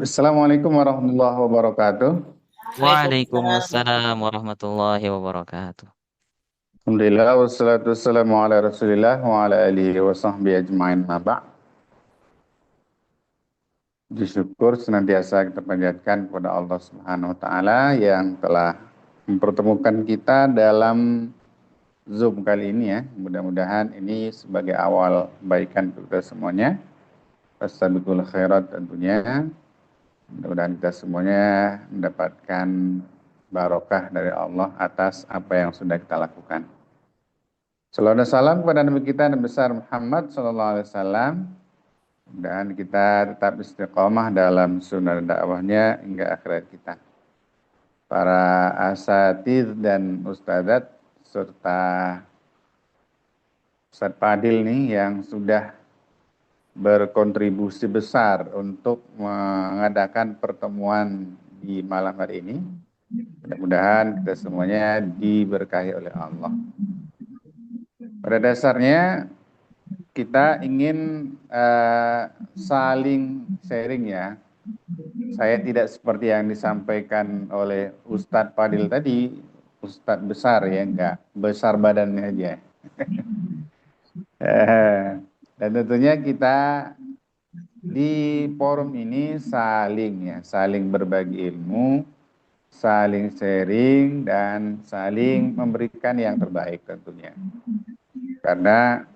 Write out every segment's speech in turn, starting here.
Assalamualaikum warahmatullahi wabarakatuh. Waalaikumsalam. Waalaikumsalam. Warahmatullahi wabarakatuh. Alhamdulillah wassalatu wassalamu ala Rasulillah wa ala alihi wa sahbihi ajmain ma ba'. Puji syukur senantiasa kita panjatkan kepada Allah Subhanahu wa taala yang telah mempertemukan kita dalam Zoom kali ini ya. Mudah-mudahan ini sebagai awal kebaikan untuk kita semuanya. Fastabiqul khairat tentunya. Mudah-mudahan kita semuanya mendapatkan barokah dari Allah atas apa yang sudah kita lakukan. Salawat dan salam kepada Nabi kita Nabi besar Muhammad Sallallahu Alaihi Wasallam dan kita tetap istiqomah dalam sunnah dakwahnya hingga akhirat kita. Para asatidz dan ustadzat serta Ustadz Fadil nih yang sudah berkontribusi besar untuk mengadakan pertemuan di malam hari ini. Mudah-mudahan kita semuanya diberkahi oleh Allah. Pada dasarnya kita ingin saling sharing ya. Saya tidak seperti yang disampaikan oleh Ustadz Fadil tadi, Ustadz besar ya, enggak besar badannya aja. Dan tentunya kita di forum ini saling berbagi ilmu, saling sharing, dan saling memberikan yang terbaik tentunya. Karena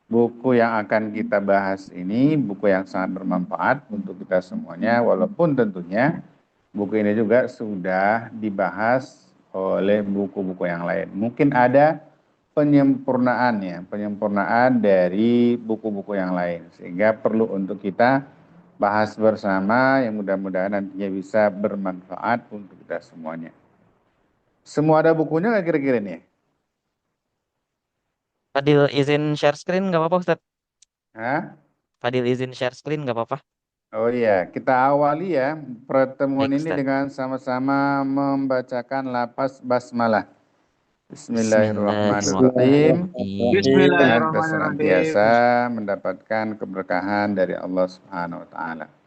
buku yang akan kita bahas ini buku yang sangat bermanfaat untuk kita semuanya, walaupun tentunya buku ini juga sudah dibahas oleh buku-buku yang lain. Mungkin ada penyempurnaan dari buku-buku yang lain, sehingga perlu untuk kita bahas bersama yang mudah-mudahan nantinya bisa bermanfaat untuk kita semuanya. Semua ada bukunya nggak kira-kira nih? Fadil izin share screen nggak apa-apa Ustaz? Hah? Fadil izin share screen nggak apa-apa? Oh iya, kita awali ya pertemuan Baik ini Ustaz. dengan sama-sama membacakan lapas basmalah. Bismillahirrahmanirrahim. Bismillahirrahmanirrahim. Dan kita Bismillahirrahmanirrahim. senantiasa mendapatkan keberkahan dari Allah Subhanahu wa taala. Apakah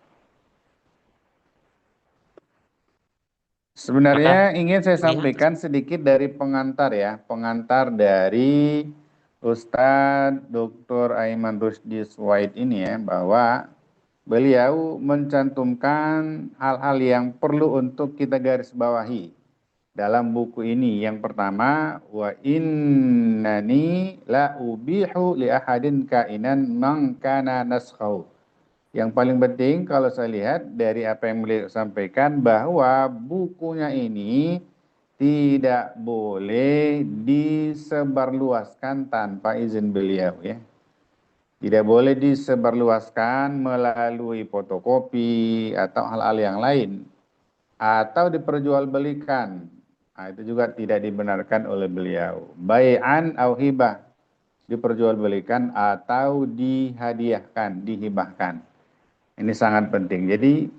Sebenarnya ingin saya terlihat Ustaz? sampaikan sedikit dari pengantar ya, pengantar dari Ustadz Dr. Aiman Rusdi Suwaid ini ya, bahwa beliau mencantumkan hal-hal yang perlu untuk kita garis bawahi dalam buku ini. Yang pertama, wa innani la ubihu li ahadin kainan man kana naskhahu. Yang paling penting kalau saya lihat dari apa yang beliau sampaikan bahwa bukunya ini tidak boleh disebarluaskan tanpa izin beliau ya. Tidak boleh disebarluaskan melalui fotokopi atau hal-hal yang lain atau diperjualbelikan. Nah, itu juga tidak dibenarkan oleh beliau. Bai'an au hibah, diperjualbelikan atau dihadiahkan, dihibahkan. Ini sangat penting. Jadi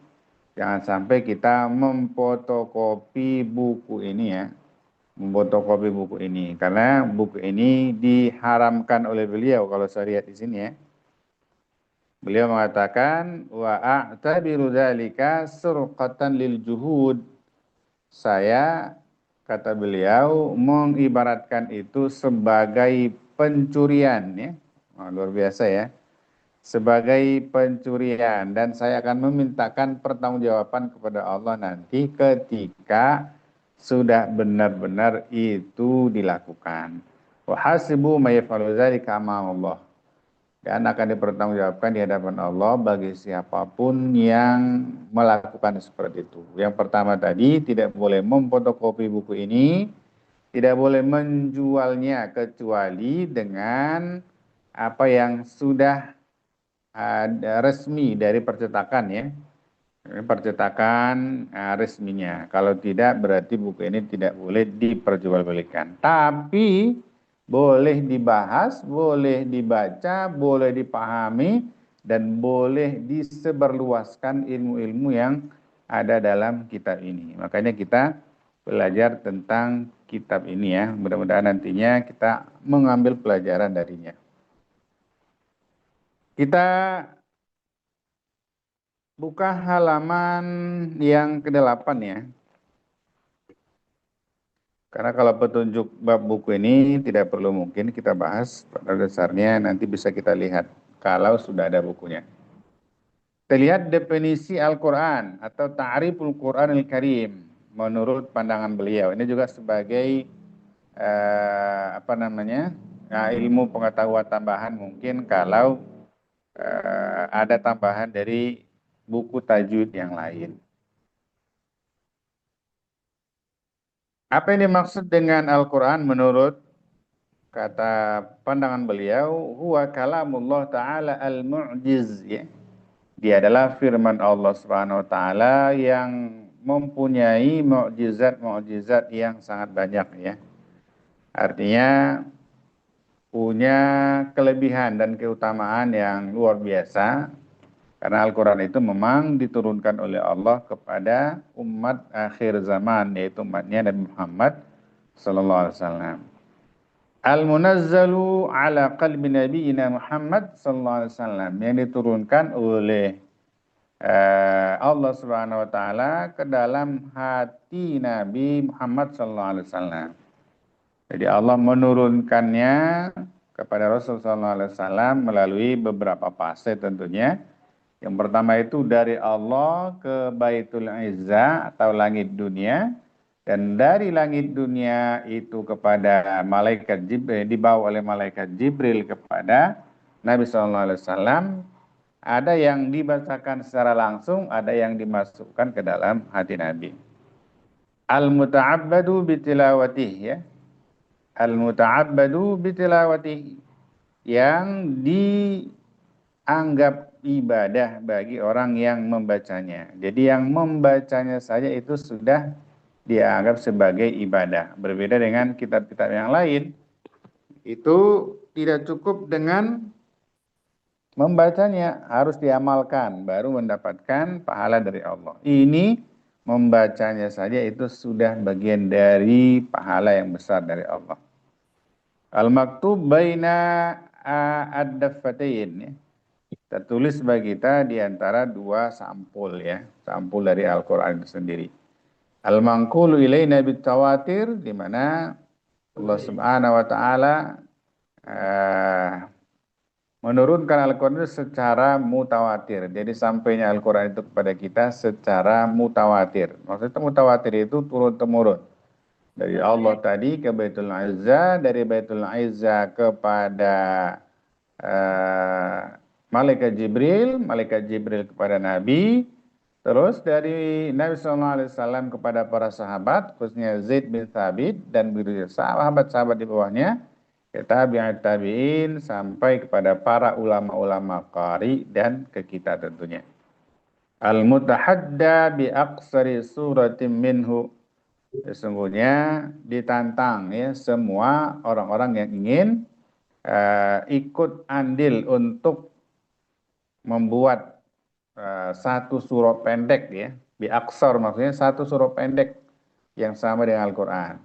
jangan sampai kita memfotokopi buku ini ya, memfotokopi buku ini karena buku ini diharamkan oleh beliau kalau saya lihat di sini ya. Beliau mengatakan wa a'tabiru dzalika surqatan lil juhud. Saya, kata beliau, mengibaratkan itu sebagai pencurian ya. Wah, luar biasa ya. Sebagai pencurian dan saya akan memintakan pertanggungjawaban kepada Allah nanti ketika sudah benar-benar itu dilakukan. Wa hasibu may yaf'alu dzalika Allah, dan akan dipertanggungjawabkan di hadapan Allah bagi siapapun yang melakukan seperti itu. Yang pertama tadi, tidak boleh memfotokopi buku ini, tidak boleh menjualnya kecuali dengan apa yang sudah ada resmi dari percetakan ya. Percetakan resminya. Kalau tidak berarti buku ini tidak boleh diperjualbelikan. Tapi boleh dibahas, boleh dibaca, boleh dipahami, dan boleh disebarluaskan ilmu-ilmu yang ada dalam kitab ini. Makanya kita belajar tentang kitab ini ya. Mudah-mudahan nantinya kita mengambil pelajaran darinya. Kita Buka halaman yang ke-8 ya. Karena kalau petunjuk bab buku ini tidak perlu mungkin kita bahas, pada dasarnya nanti bisa kita lihat kalau sudah ada bukunya. Kita lihat definisi Al-Quran atau ta'riful Quranil Karim menurut pandangan beliau. Ini juga sebagai ilmu pengetahuan tambahan mungkin kalau ada tambahan dari buku tajwid yang lain. Apa yang dimaksud dengan Al-Quran menurut kata pandangan beliau? Huwa kalamullah ta'ala al-mu'jiz. Ya. Dia adalah firman Allah Subhanahu wa taala yang mempunyai mukjizat-mukjizat yang sangat banyak ya. Artinya punya kelebihan dan keutamaan yang luar biasa karena Al-Qur'an itu memang diturunkan oleh Allah kepada umat akhir zaman yaitu umatnya Nabi Muhammad sallallahu alaihi wasallam. Al-munazzalu ala qalbi nabiyina Muhammad sallallahu alaihi wasallam yang diturunkan oleh Allah Subhanahu wa taala ke dalam hati Nabi Muhammad sallallahu alaihi wasallam. Jadi Allah menurunkannya kepada Rasul sallallahu alaihi wasallam melalui beberapa fase tentunya. Yang pertama itu dari Allah ke Baitul Izzah atau langit dunia, dan dari langit dunia itu kepada malaikat Jibril, dibawa oleh malaikat Jibril kepada Nabi sallallahu alaihi wasallam. Ada yang dibacakan secara langsung, ada yang dimasukkan ke dalam hati Nabi. Al-muta'abbadu bitilawatih ya. Al-muta'abbadu bitilawatih yang dianggap ibadah bagi orang yang membacanya. Jadi yang membacanya saja itu sudah dianggap sebagai ibadah. Berbeda dengan kitab-kitab yang lain, itu tidak cukup dengan membacanya, harus diamalkan baru mendapatkan pahala dari Allah. Ini membacanya saja itu sudah bagian dari pahala yang besar dari Allah. Al-maktub baina ad-daffatain ya. Tertulis bagi kita di antara dua sampul ya, sampul dari Al-Qur'an itu sendiri. Al-manqulu ilaina bitawatir, di mana Allah Subhanahu wa taala menurunkan Al-Quran itu secara mutawatir. Jadi sampainya Al-Quran itu kepada kita secara mutawatir. Maksudnya mutawatir itu turun-temurun. Dari Allah tadi ke Baitul Izzah, dari Baitul Izzah kepada malaikat Jibril kepada Nabi, terus dari Nabi SAW kepada para sahabat, khususnya Zaid bin Thabit dan sahabat-sahabat di bawahnya, tabi'in sampai kepada para ulama-ulama qari dan ke kita tentunya. Al-mutahadda bi aqsari suratin minhu. Sesungguhnya ditantang ya semua orang-orang yang ingin ikut andil untuk membuat satu surah pendek ya. Bi aqsar maksudnya satu surah pendek yang sama dengan Al-Quran.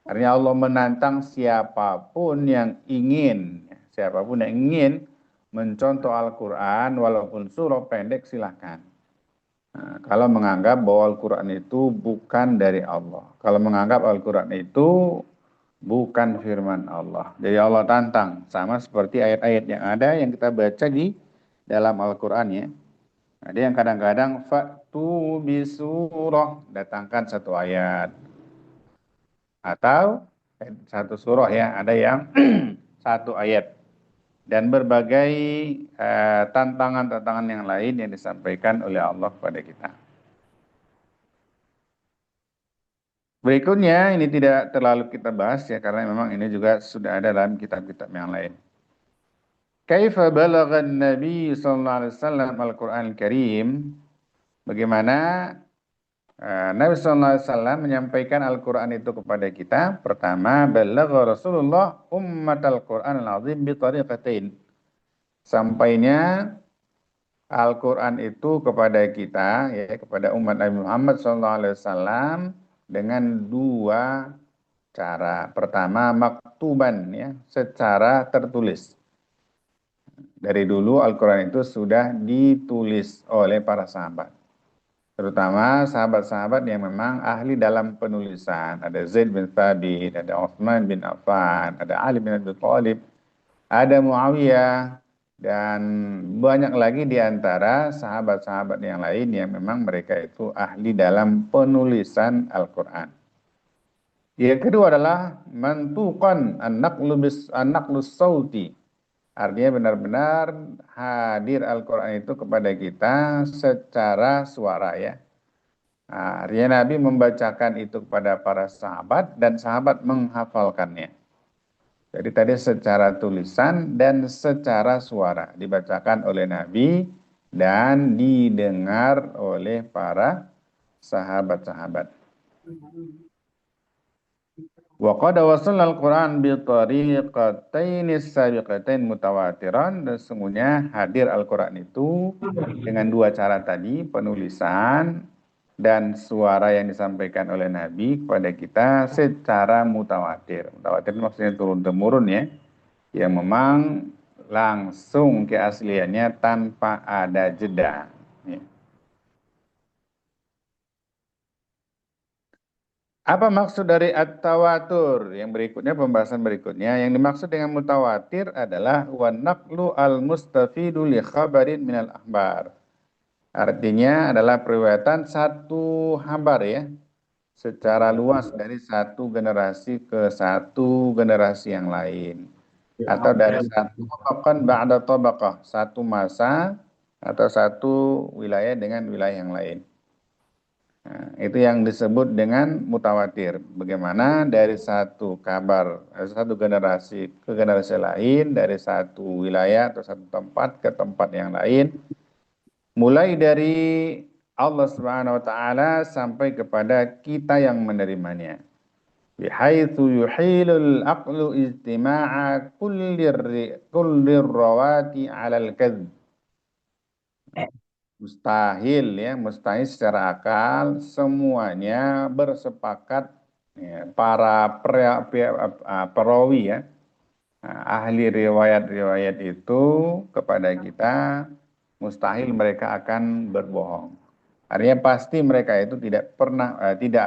Artinya Allah menantang siapapun yang ingin mencontoh Al-Quran walaupun surah pendek silahkan. Nah, kalau menganggap bahwa Al-Quran itu bukan dari Allah, kalau menganggap Al-Quran itu bukan firman Allah, jadi Allah tantang sama seperti ayat-ayat yang ada yang kita baca di dalam Al-Quran ya. Ada yang kadang-kadang fa'tu bisurah, datangkan satu ayat atau satu surah ya, ada yang satu ayat dan berbagai tantangan-tantangan yang lain yang disampaikan oleh Allah kepada kita. Berikutnya ini tidak terlalu kita bahas ya karena memang ini juga sudah ada dalam kitab-kitab yang lain. Kaifa balaghan Nabi sallallahu alaihi wasallam Al-Qur'an Al-Karim? Bagaimana Nabi sallallahu alaihi wasallam menyampaikan Al-Qur'an itu kepada kita? Pertama, balagha Rasulullah ummatal Qur'an al-azim bi tariqatain. Sampainya Al-Quran itu kepada kita, ya kepada umat Nabi Muhammad SAW dengan dua cara. Pertama, maktuban, ya, secara tertulis. Dari dulu Al-Quran itu sudah ditulis oleh para sahabat. Terutama sahabat-sahabat yang memang ahli dalam penulisan. Ada Zaid bin Thabit, ada Uthman bin Affan, ada Ali bin Abi Thalib, ada Muawiyah, dan banyak lagi di antara sahabat-sahabat yang lain yang memang mereka itu ahli dalam penulisan Al-Quran. Yang kedua adalah mantuqan an-naqlus sauti. Artinya benar-benar hadir Al-Quran itu kepada kita secara suara ya. Nah, artinya Nabi membacakan itu kepada para sahabat dan sahabat menghafalkannya. Jadi tadi secara tulisan dan secara suara dibacakan oleh Nabi dan didengar oleh para sahabat-sahabat. Wa qad wasalna al-Qur'an bi tariqatain sabiqatain mutawatiran, dan sesungguhnya hadir Al-Qur'an itu dengan dua cara tadi, penulisan dan suara yang disampaikan oleh Nabi kepada kita secara mutawatir. Mutawatir maksudnya turun-temurun ya, yang memang langsung keasliannya tanpa ada jeda. Ya. Apa maksud dari at-tawatur? Yang berikutnya, pembahasan berikutnya. Yang dimaksud dengan mutawatir adalah wa naqlu al-mustafidu li khabarin minal akhbar. Artinya adalah periwayatan satu kabar ya, secara luas dari satu generasi ke satu generasi yang lain. Atau dari satu tabaqan ba'da tabaqah, satu masa atau satu wilayah dengan wilayah yang lain. Nah, itu yang disebut dengan mutawatir. Bagaimana dari satu kabar, satu generasi ke generasi lain, dari satu wilayah atau satu tempat ke tempat yang lain, mulai dari Allah Subhanahu wa taala sampai kepada kita yang menerimanya. Bihaitsu yuhilul aqlu istima'a kullir rawati 'alal kadhb. Mustahil ya, mustahil secara akal semuanya bersepakat ya, para perawi ya, ahli riwayat-riwayat itu kepada kita mustahil mereka akan berbohong. Artinya pasti mereka itu tidak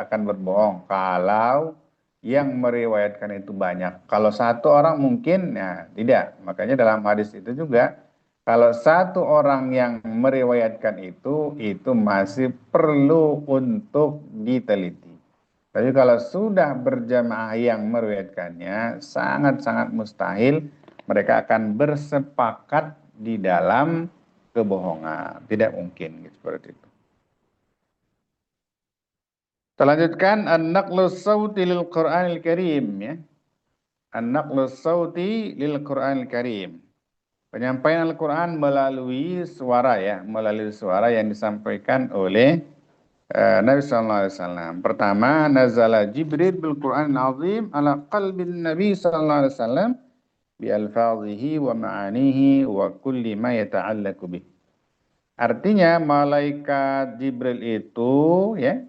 akan berbohong kalau yang meriwayatkan itu banyak. Kalau satu orang mungkin ya tidak. Makanya dalam hadis itu juga kalau satu orang yang meriwayatkan itu masih perlu untuk diteliti. Tapi kalau sudah berjamaah yang meriwayatkannya, sangat-sangat mustahil mereka akan bersepakat di dalam kebohongan. Tidak mungkin gitu, seperti itu. Kita lanjutkan an-naqlus sauti lil Qur'anil Karim ya. An-naqlus sauti lil Qur'anil Karim. Penyampaian Al-Quran melalui suara ya, melalui suara yang disampaikan oleh Nabi Sallallahu Alaihi Wasallam. Pertama, nazala Jibril bil Quran azim ala qalbin Nabi Sallallahu Alaihi Wasallam bi alfazihi wa ma'anihi wa kulli ma yata'allaqu bih. Artinya malaikat Jibril itu ya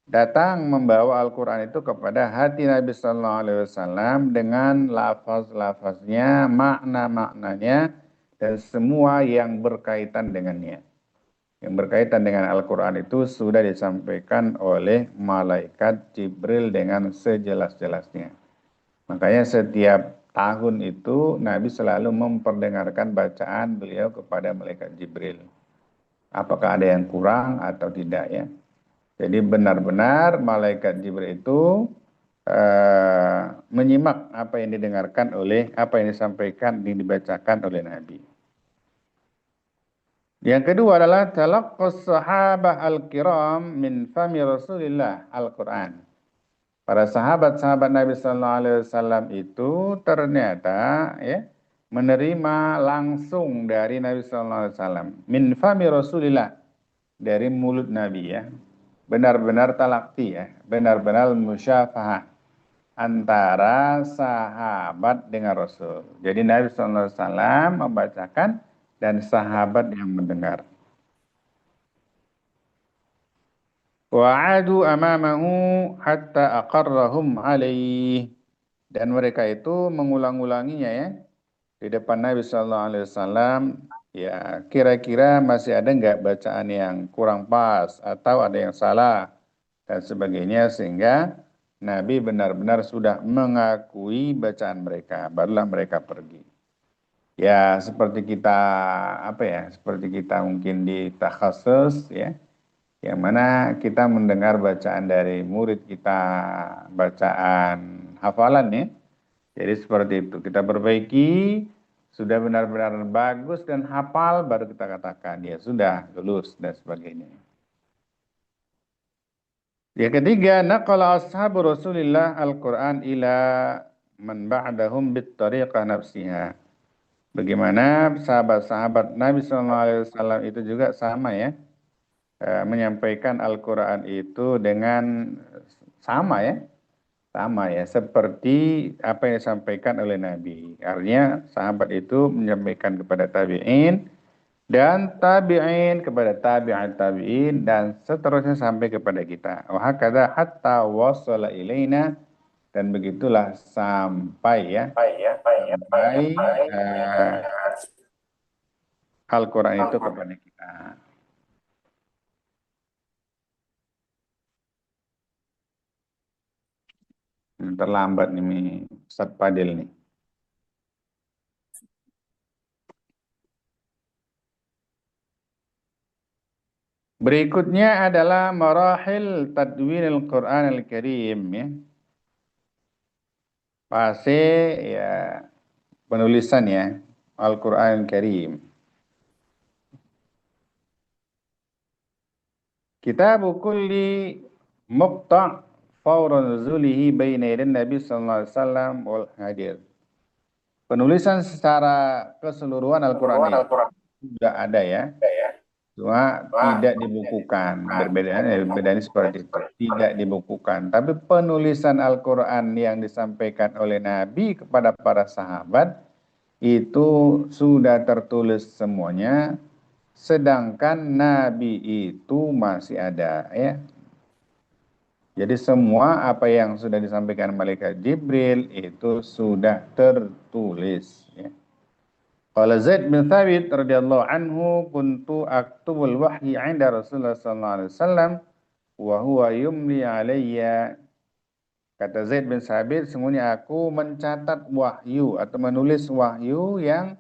datang membawa Al-Quran itu kepada hati Nabi Sallallahu Alaihi Wasallam dengan lafaz-lafaznya, makna-maknanya, dan semua yang berkaitan dengannya. Yang berkaitan dengan Al-Quran itu sudah disampaikan oleh malaikat Jibril dengan sejelas-jelasnya. Makanya setiap tahun itu Nabi selalu memperdengarkan bacaan beliau kepada malaikat Jibril. Apakah ada yang kurang atau tidak ya? Jadi benar-benar malaikat Jibril itu menyimak apa yang didengarkan oleh, apa yang disampaikan, yang dibacakan oleh Nabi. Yang kedua adalah talaqqus sahabah al-kiram min fami Rasulillah Al-Quran. Para sahabat-sahabat Nabi Sallallahu Alaihi Wasallam itu ternyata ya menerima langsung dari Nabi Sallallahu Alaihi Wasallam min fami Rasulillah, dari mulut Nabi ya. Benar-benar talakti ya, benar-benar musyafahah antara sahabat dengan Rasul. Jadi Nabi SAW membacakan dan sahabat yang mendengar. Wa'adu amamahu hatta aqarrahum alaih. Dan mereka itu mengulang-ulanginya ya, di depan Nabi Shallallahu Alaihi Wasallam, ya kira-kira masih ada nggak bacaan yang kurang pas atau ada yang salah dan sebagainya, sehingga Nabi benar-benar sudah mengakui bacaan mereka, barulah mereka pergi. Ya seperti kita apa ya, seperti kita mungkin di takhasus ya, yang mana kita mendengar bacaan dari murid kita, bacaan hafalan ya. Jadi seperti itu, kita perbaiki, sudah benar-benar bagus dan hafal, baru kita katakan, ya sudah, lulus, dan sebagainya. Yang ketiga, naqala ashabu Rasulillah Al-Quran ila man ba'dahum bittariqah nafsiha. Bagaimana sahabat-sahabat Nabi SAW itu juga sama ya, menyampaikan Al-Quran itu dengan sama ya, sama ya, seperti apa yang disampaikan oleh Nabi. Artinya sahabat itu menyampaikan kepada tabi'in, dan tabi'in kepada tabi'at tabi'in, dan seterusnya sampai kepada kita. Wahakadha hatta wasala ilaina, dan begitulah sampai ya, sampai Al-Quran itu kepada kita. Terlambat nih Ustaz Fadil nih. Berikutnya adalah marahil tadwinil Quran al-Karim ya. Fase ya penulisan ya Al-Quran al-Karim. Kitabu kulli muqta' fawra nuzulihi baina yadan Nabi sallallahu alaihi wasallam wal hadir. Penulisan secara keseluruhan Al-Quran itu sudah ada ya. Cuma tidak dibukukan. Bedanya seperti itu. Tidak dibukukan. Tapi penulisan Al-Quran yang disampaikan oleh Nabi kepada para sahabat itu sudah tertulis semuanya. Sedangkan Nabi itu masih ada ya. Jadi semua apa yang sudah disampaikan malaikat Jibril itu sudah tertulis ya. Qala Zaid bin Thabit radhiyallahu anhu, kuntu aktubul wahyi 'inda Rasulullah sallallahu alaihi wasallam wa huwa yumli alayya. Kata Zaid bin Thabit, sungguhnya aku mencatat wahyu atau menulis wahyu yang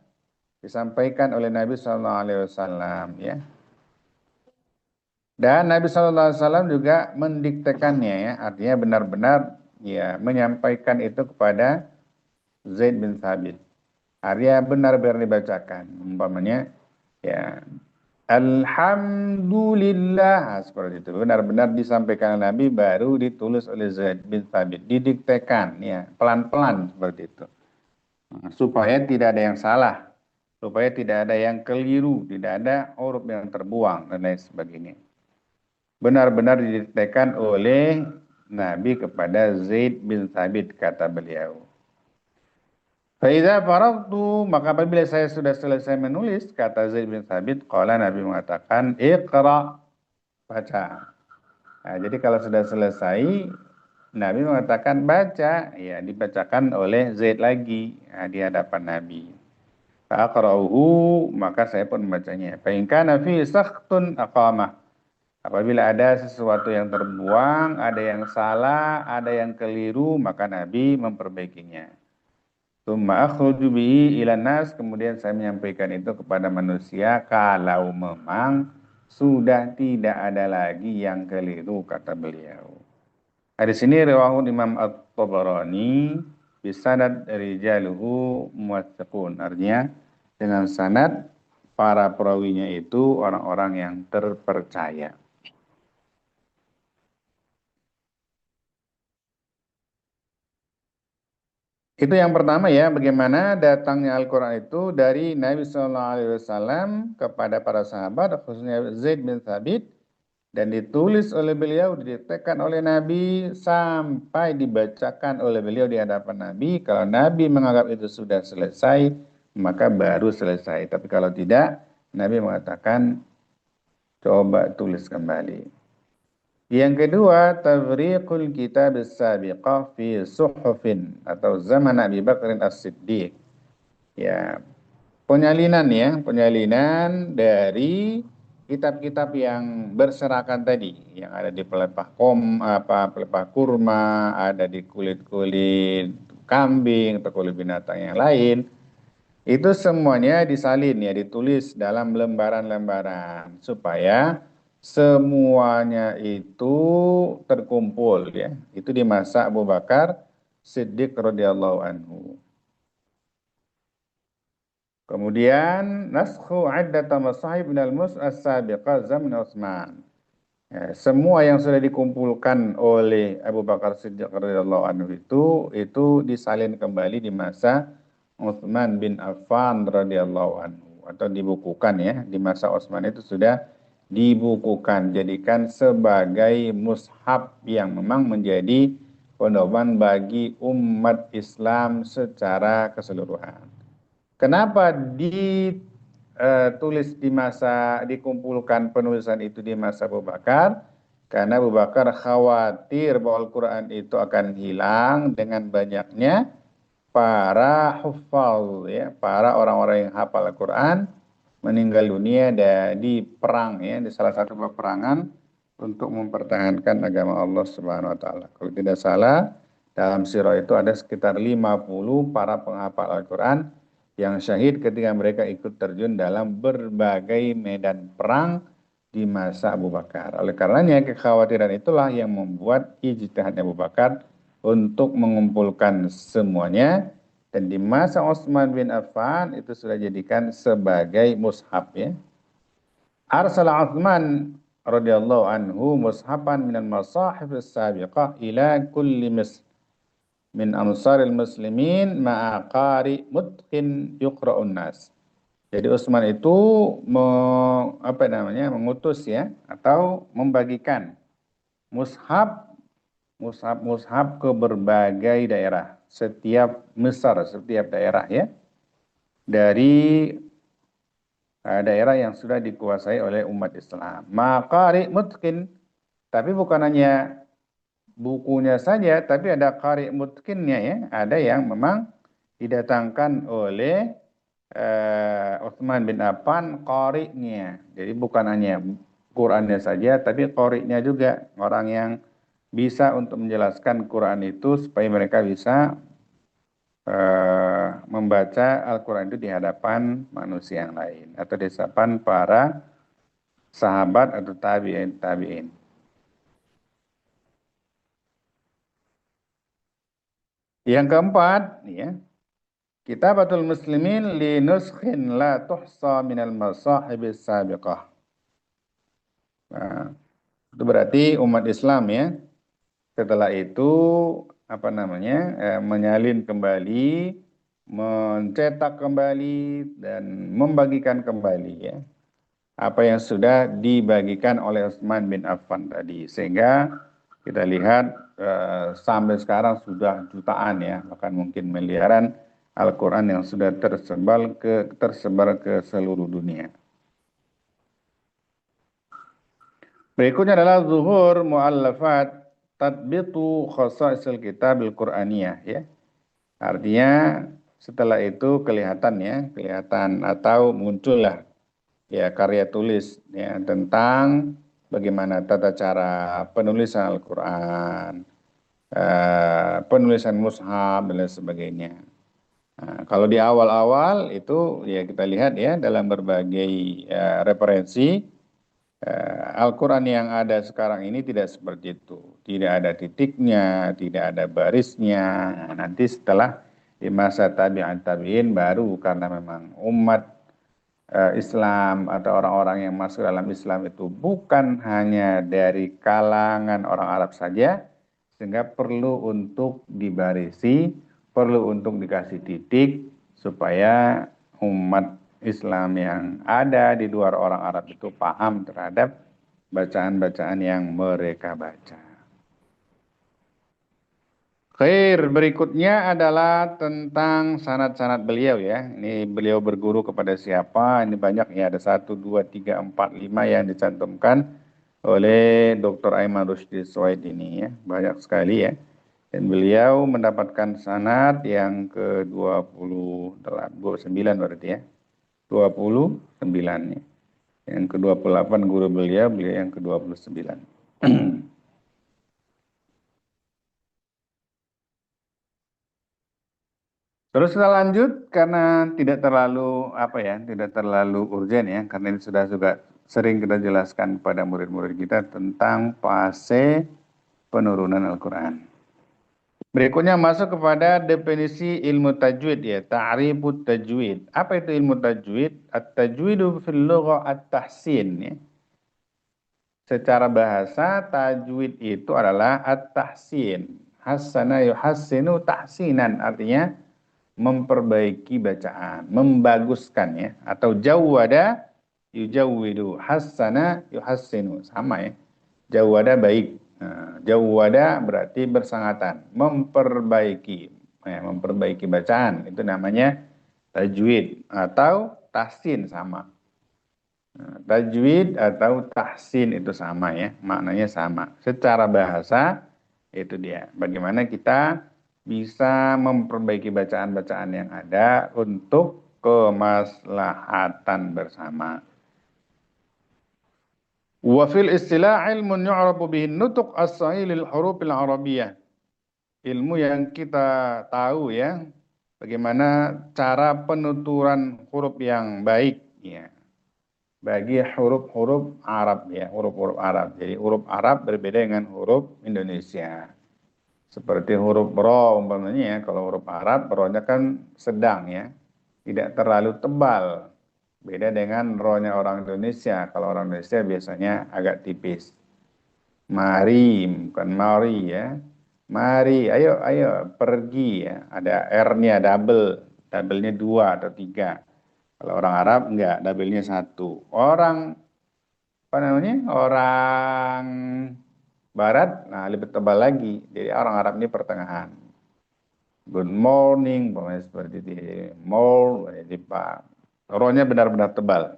disampaikan oleh Nabi sallallahu alaihi wasallam ya. Dan Nabi sallallahu alaihi wasallam juga mendiktekannya ya, artinya benar-benar ya menyampaikan itu kepada Zaid bin Thabit. Artinya benar-benar dibacakan. Umpamanya ya Alhamdulillah, seperti itu. Benar-benar disampaikan Nabi, baru ditulis oleh Zaid bin Thabit, didiktekan ya, pelan-pelan seperti itu. Supaya tidak ada yang salah, supaya tidak ada yang keliru, tidak ada huruf yang terbuang dan lain sebagainya. Benar-benar didiktekan oleh Nabi kepada Zaid bin Thabit, kata beliau. Faiza faragtu, maka apabila saya sudah selesai menulis, kata Zaid bin Thabit, qala, Nabi mengatakan, iqra, baca. Nah, jadi kalau sudah selesai, Nabi mengatakan baca, ya dibacakan oleh Zaid lagi di hadapan Nabi. Faqra'uhu, maka saya pun membacanya. Fa in kana fi sakhtun aqamah. Apabila ada sesuatu yang terbuang, ada yang salah, ada yang keliru, maka Nabi memperbaikinya. Tsumma akhruju bihi ilan nas, kemudian saya menyampaikan itu kepada manusia kalau memang sudah tidak ada lagi yang keliru, kata beliau. Hadis ini riwayat Imam At-Tabarani bisanad rijaluhu muwaththaqun. Artinya dengan sanad para perawinya itu orang-orang yang terpercaya. Itu yang pertama ya, bagaimana datangnya Al-Quran itu dari Nabi Sallallahu Alaihi Wasallam kepada para sahabat, khususnya Zaid bin Thabit, dan ditulis oleh beliau, didiktekan oleh Nabi, sampai dibacakan oleh beliau di hadapan Nabi. Kalau Nabi menganggap itu sudah selesai, maka baru selesai. Tapi kalau tidak, Nabi mengatakan, coba tulis kembali. Yang kedua, tafriqul kitab as-sabiqah fi suhufin, atau zaman Abi Bakr as-Siddiq. Ya, penyalinan dari kitab-kitab yang berserakan tadi, yang ada di pelepah kurma, ada di kulit-kulit kambing atau kulit binatang yang lain, itu semuanya disalin ya, ditulis dalam lembaran-lembaran supaya semuanya itu terkumpul ya. Itu di masa Abu Bakar Siddiq radhiyallahu anhu. Kemudian naskhu iddata masahib minal mus as-sabiqah zaman Utsman. Ya, semua yang sudah dikumpulkan oleh Abu Bakar Siddiq radhiyallahu anhu itu disalin kembali di masa Utsman bin Affan radhiyallahu anhu atau dibukukan ya, di masa Utsman itu sudah dibukukan, jadikan sebagai mushaf yang memang menjadi pedoman bagi umat Islam secara keseluruhan. Kenapa ditulis di masa, dikumpulkan penulisan itu di masa Abu Bakar? Karena Abu Bakar khawatir bahwa Al-Quran itu akan hilang dengan banyaknya para hufal, ya, para orang-orang yang hafal Al-Quran meninggal dunia di perang, ya, di salah satu peperangan untuk mempertahankan agama Allah Subhanahu Wa Taala. Kalau tidak salah, dalam sirah itu ada sekitar 50 para penghafal Al-Quran yang syahid ketika mereka ikut terjun dalam berbagai medan perang di masa Abu Bakar. Oleh karenanya kekhawatiran itulah yang membuat ijtihad Abu Bakar untuk mengumpulkan semuanya, dan di masa Utsman bin Affan itu sudah jadikan sebagai mushaf ya. Arsala Utsman radhiyallahu anhu mushafan minal masahif as-sabiqah ila kulli misr min ansaril muslimin ma'a qari mutqin yuqra'un nas. Jadi Utsman itu mengutus ya atau membagikan mushaf mushaf ke berbagai daerah, setiap Mesir, setiap daerah ya, dari daerah yang sudah dikuasai oleh umat Islam. Maqari mutqin, tapi bukan hanya bukunya saja, tapi ada qari mutqinnya ya, ada yang memang didatangkan oleh Utsman bin Affan qari'nya. Jadi bukan hanya Qurannya saja, tapi qari'nya juga, orang yang bisa untuk menjelaskan Quran itu supaya mereka bisa membaca Al-Quran itu di hadapan manusia yang lain atau di hadapan para sahabat atau tabi'in. Yang keempat, ya, Kitabatul Muslimin li nuskhin la tuhsa minal masahibis sabiqah. Nah, itu berarti umat Islam ya, setelah itu menyalin kembali, mencetak kembali dan membagikan kembali ya apa yang sudah dibagikan oleh Utsman bin Affan tadi, sehingga kita lihat sampai sekarang sudah jutaan ya, bahkan mungkin miliaran Al-Quran yang sudah tersebar ke seluruh dunia. Berikutnya adalah zuhur mu'allafat tatbitu khasaisil kitabil Qur'aniyah ya. Artinya setelah itu kelihatan atau muncullah ya karya tulis ya tentang bagaimana tata cara penulisan Al-Quran, penulisan mushaf dan lain sebagainya. Nah, kalau di awal-awal itu ya kita lihat ya dalam berbagai referensi, Al-Quran yang ada sekarang ini tidak seperti itu. Tidak ada titiknya, tidak ada barisnya. Nah, nanti setelah di masa tabi'in baru, karena memang umat Islam atau orang-orang yang masuk dalam Islam itu bukan hanya dari kalangan orang Arab saja, sehingga perlu untuk dibarisi, perlu untuk dikasih titik supaya umat Islam yang ada di luar orang Arab itu paham terhadap bacaan-bacaan yang mereka baca. Khair, berikutnya adalah tentang sanad-sanad beliau ya. Ini beliau berguru kepada siapa? Ini banyak ya, ada 1, 2, 3, 4, 5 yang dicantumkan oleh Dr. Aiman Rushdie Suwaid ini ya. Banyak sekali ya. Dan beliau mendapatkan sanad yang ke-29 berarti ya. 29 ya. Yang ke-28 guru beliau, beliau yang ke-29. Terus kita lanjut karena tidak terlalu apa ya, tidak terlalu urgen ya, karena ini sudah juga sering kita jelaskan pada murid-murid kita tentang fase penurunan Al-Quran. Berikutnya masuk kepada definisi ilmu tajwid ya, ta'rifut tajwid. Apa itu ilmu tajwid? At-tajwidu fil lugha at-tahsin ya. Secara bahasa tajwid itu adalah at-tahsin. Hassana yuhassinu tahsinan, artinya memperbaiki bacaan, membaguskan ya, atau jawwada yujawwidu, hassana yuhassinu, sama ya. Jawwada baik. Nah, jawwada berarti bersangatan, memperbaiki, ya, memperbaiki bacaan itu namanya tajwid atau tahsin, sama. Nah, tajwid atau tahsin itu sama ya, maknanya sama. Secara bahasa itu dia. Bagaimana kita bisa memperbaiki bacaan-bacaan yang ada untuk kemaslahatan bersama. Wa fil istilah ilmun yu'rafu bihin nutuq as-sahih lil hurufil arabiyyah. Ilmu yang kita tahu ya, bagaimana cara penuturan huruf yang baik ya, bagi huruf-huruf Arab ya, huruf-huruf Arab. Jadi huruf Arab berbeda dengan huruf Indonesia. Seperti huruf ro umpamanya ya, kalau huruf Arab ro-nya kan sedang ya, tidak terlalu tebal. Beda dengan ro-nya orang Indonesia. Kalau orang Indonesia biasanya agak tipis. Mari, bukan mari ya. Mari, ayo, ayo, pergi ya. Ada R-nya double, double-nya 2 atau 3. Kalau orang Arab enggak, double-nya 1. Orang apa namanya? Orang Barat, nah lebih tebal lagi. Jadi orang Arab ini pertengahan. Good morning, pokoknya seperti itu. More, jadi Pak. Rohnya benar-benar tebal.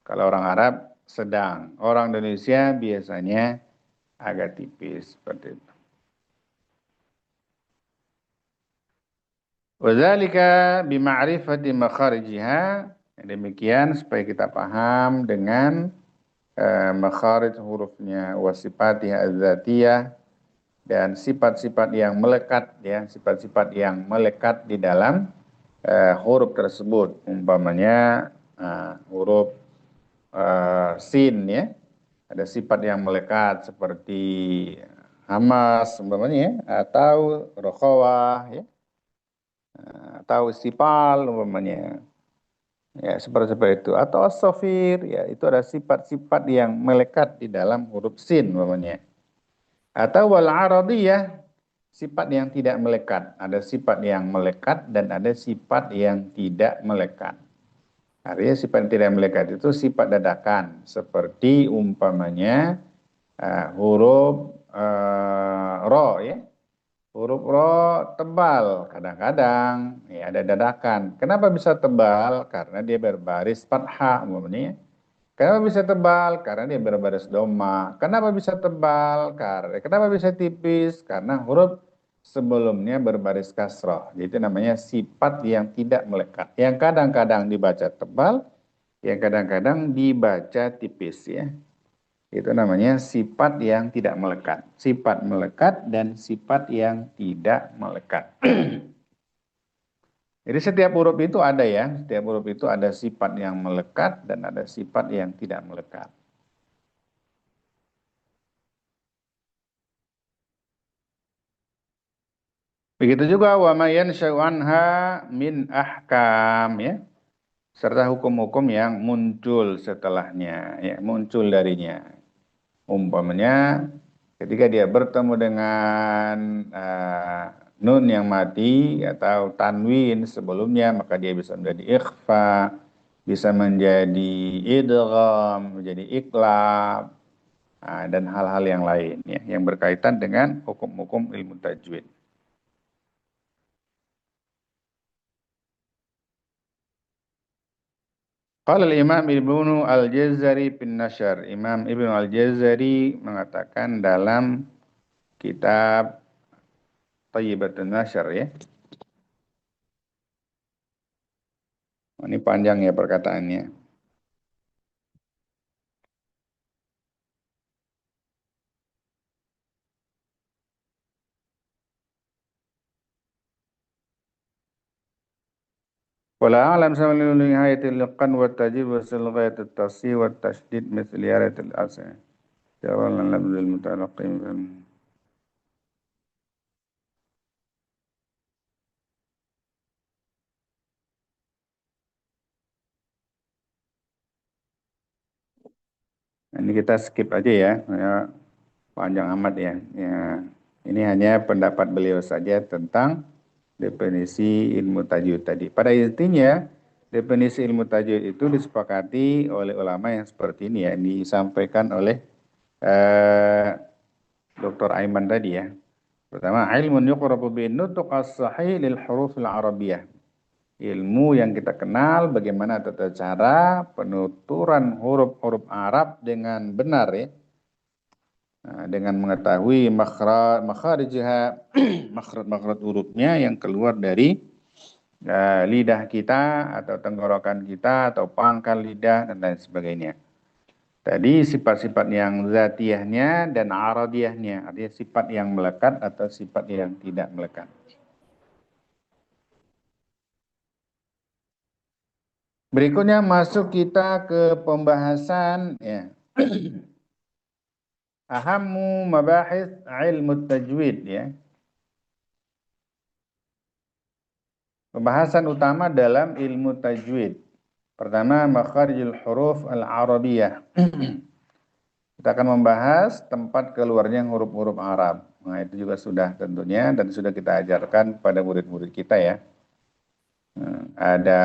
Kalau orang Arab sedang. Orang Indonesia biasanya agak tipis seperti itu. Wadzalika bima'rifati makharijiha. Demikian supaya kita paham dengan makharij hurufnya, wasifatiha az-zatiyah, dan sifat-sifat yang melekat ya, sifat-sifat yang melekat di dalam huruf tersebut. Umpamanya huruf sin ya, ada sifat yang melekat seperti hamas umpamanya ya, atau rokhawah ya, atau sipal umpamanya. Ya, seperti itu. Atau as-safir, ya, itu ada sifat-sifat yang melekat di dalam huruf sin umpamanya. Atau wal aradiyah, sifat yang tidak melekat. Ada sifat yang melekat dan ada sifat yang tidak melekat. Artinya sifat yang tidak melekat itu sifat dadakan. Seperti umpamanya huruf ro ya. Huruf ro tebal, kadang-kadang ya ada dadakan. Kenapa bisa tebal? Karena dia berbaris fathah umpamanya. Kenapa bisa tebal? Karena dia berbaris doma. Kenapa bisa tebal? Kenapa bisa tipis? Karena huruf sebelumnya berbaris kasroh. Jadi itu namanya sifat yang tidak melekat. Yang kadang-kadang dibaca tebal, yang kadang-kadang dibaca tipis ya. Itu namanya sifat yang tidak melekat. Sifat melekat dan sifat yang tidak melekat. Jadi setiap huruf itu ada ya, setiap huruf itu ada sifat yang melekat dan ada sifat yang tidak melekat. Begitu juga wa ma yansha'u anha min ahkam ya, serta hukum-hukum yang muncul setelahnya ya, muncul darinya. Umpamanya ketika dia bertemu dengan nun yang mati atau tanwin sebelumnya, maka dia bisa menjadi ikhfa, bisa menjadi idgham, menjadi iqlab, dan hal-hal yang lain ya, yang berkaitan dengan hukum-hukum ilmu tajwid. Qala al-Imam Ibnu Al-Jazari bin Nasyr. Imam Ibnu Al-Jazari mengatakan dalam kitab thayyibatun nasyr ya. Ini panjang ya perkataannya. Wala a'lam sama nihayatil liqan wa tajib wa silghayatul tasih wa tashdid mithli ayatil asya. Jawalan labdul mutalaqim. Ini kita skip aja ya. Ya, panjang amat ya. Ya. Ini hanya pendapat beliau saja tentang definisi ilmu tajwid tadi. Pada intinya, definisi ilmu tajwid itu disepakati oleh ulama yang seperti ini ya, disampaikan oleh Dr. Aiman tadi ya. Pertama, ilmun yuqrabu bin nutq as-sahih lil huruf al-arabiyyah. Ilmu yang kita kenal bagaimana tata cara penuturan huruf-huruf Arab dengan benar ya. Nah, dengan mengetahui makharijha makhraj hurufnya yang keluar dari lidah kita atau tenggorokan kita atau pangkal lidah dan lain sebagainya. Tadi sifat-sifat yang zatiyahnya dan aradiyahnya, artinya sifat yang melekat atau sifat yang tidak melekat. Berikutnya masuk kita ke pembahasan ya. Ahammu mabahis ilmu tajwid ya. Pembahasan utama dalam ilmu tajwid. Pertama, makharijul huruf al-arabiyyah. Kita akan membahas tempat keluarnya huruf-huruf Arab. Nah, itu juga sudah tentunya dan sudah kita ajarkan pada murid-murid kita ya. Ada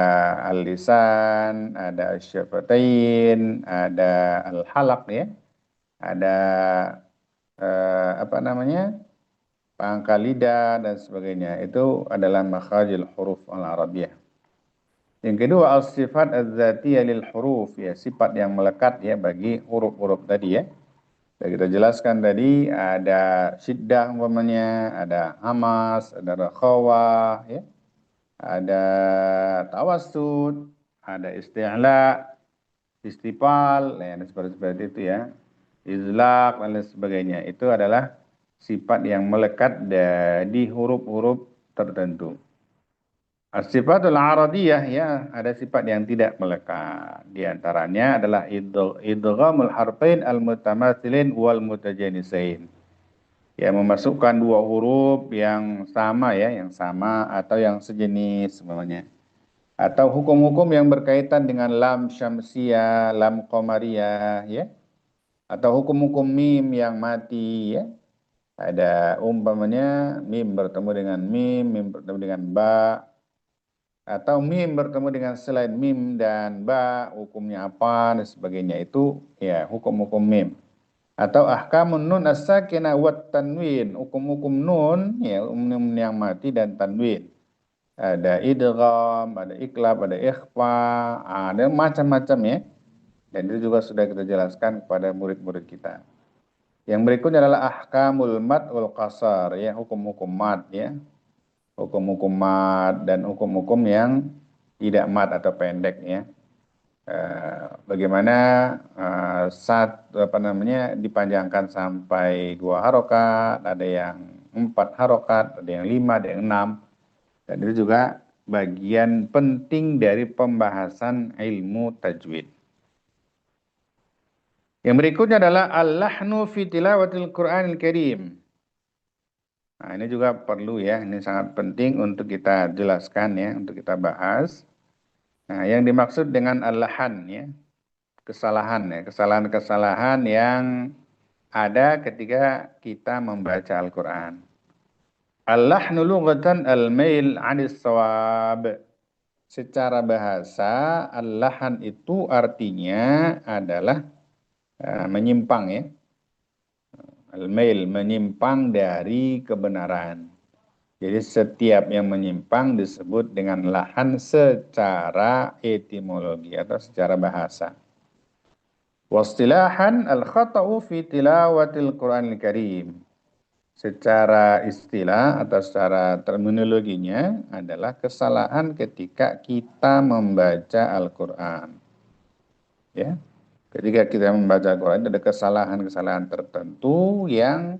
al-lisan, ada syafatain, ada al-halaq ya. Ada apa namanya? Pangkal lidah dan sebagainya. Itu adalah makharijul huruf al-arabiyyah. Yang kedua, al-sifat az-zatiyah lil huruf ya, sifat yang melekat ya bagi huruf-huruf tadi ya. Sudah kita jelaskan tadi ada syiddah umpamanya, ada hamas, ada rakhawah ya. Ada tawassud, ada isti'la, istifal, ya, seperti itu ya. Izlaq dan lain sebagainya. Itu adalah sifat yang melekat di huruf-huruf tertentu. As-sifatul aradiyah ya, ada sifat yang tidak melekat. Di antaranya adalah idghamul harfain al-mutamatsilin wal mutajanisain. Ya, memasukkan dua huruf yang sama ya, yang sama atau yang sejenis semuanya. Atau hukum-hukum yang berkaitan dengan lam syamsiyah, lam qamariyah ya. Atau hukum-hukum mim yang mati ya. Ada umpamanya mim bertemu dengan mim bertemu dengan ba, atau mim bertemu dengan selain mim dan ba, hukumnya apa dan sebagainya. Itu ya hukum-hukum mim. Atau ahkamun nun as-sakinah wat tanwin, hukum-hukum nun ya, nun yang mati dan tanwin. Ada idgham, ada iklab, ada ikhfa, ada macam-macam ya. Dan itu juga sudah kita jelaskan kepada murid-murid kita. Yang berikutnya adalah ahkamul mad wal qasar ya, hukum-hukum mad ya. Hukum-hukum mad dan hukum-hukum yang tidak mad atau pendek ya. Bagaimana dipanjangkan sampai 2 harokat, ada yang 4 harokat, ada yang 5, ada yang 6. Dan itu juga bagian penting dari pembahasan ilmu tajwid. Yang berikutnya adalah al-lahnu fi tilawatil Qur'anil Karim. Nah, ini juga perlu ya, ini sangat penting untuk kita jelaskan ya, untuk kita bahas. Nah, yang dimaksud dengan al-lahan ya, kesalahan ya, kesalahan-kesalahan yang ada ketika kita membaca Al-Qur'an. Al-lahnu lughatan al-mail 'anis shawab. Secara bahasa, al-lahan itu artinya adalah menyimpang ya. Al-mail, menyimpang dari kebenaran. Jadi setiap yang menyimpang disebut dengan lahan secara etimologi atau secara bahasa. Wastilahan al-khata'u fi tilawatil Qur'anil Karim. secara istilah atau secara terminologinya adalah kesalahan ketika kita membaca Al-Quran. Ya, ketika kita membaca Al-Quran ada kesalahan-kesalahan tertentu yang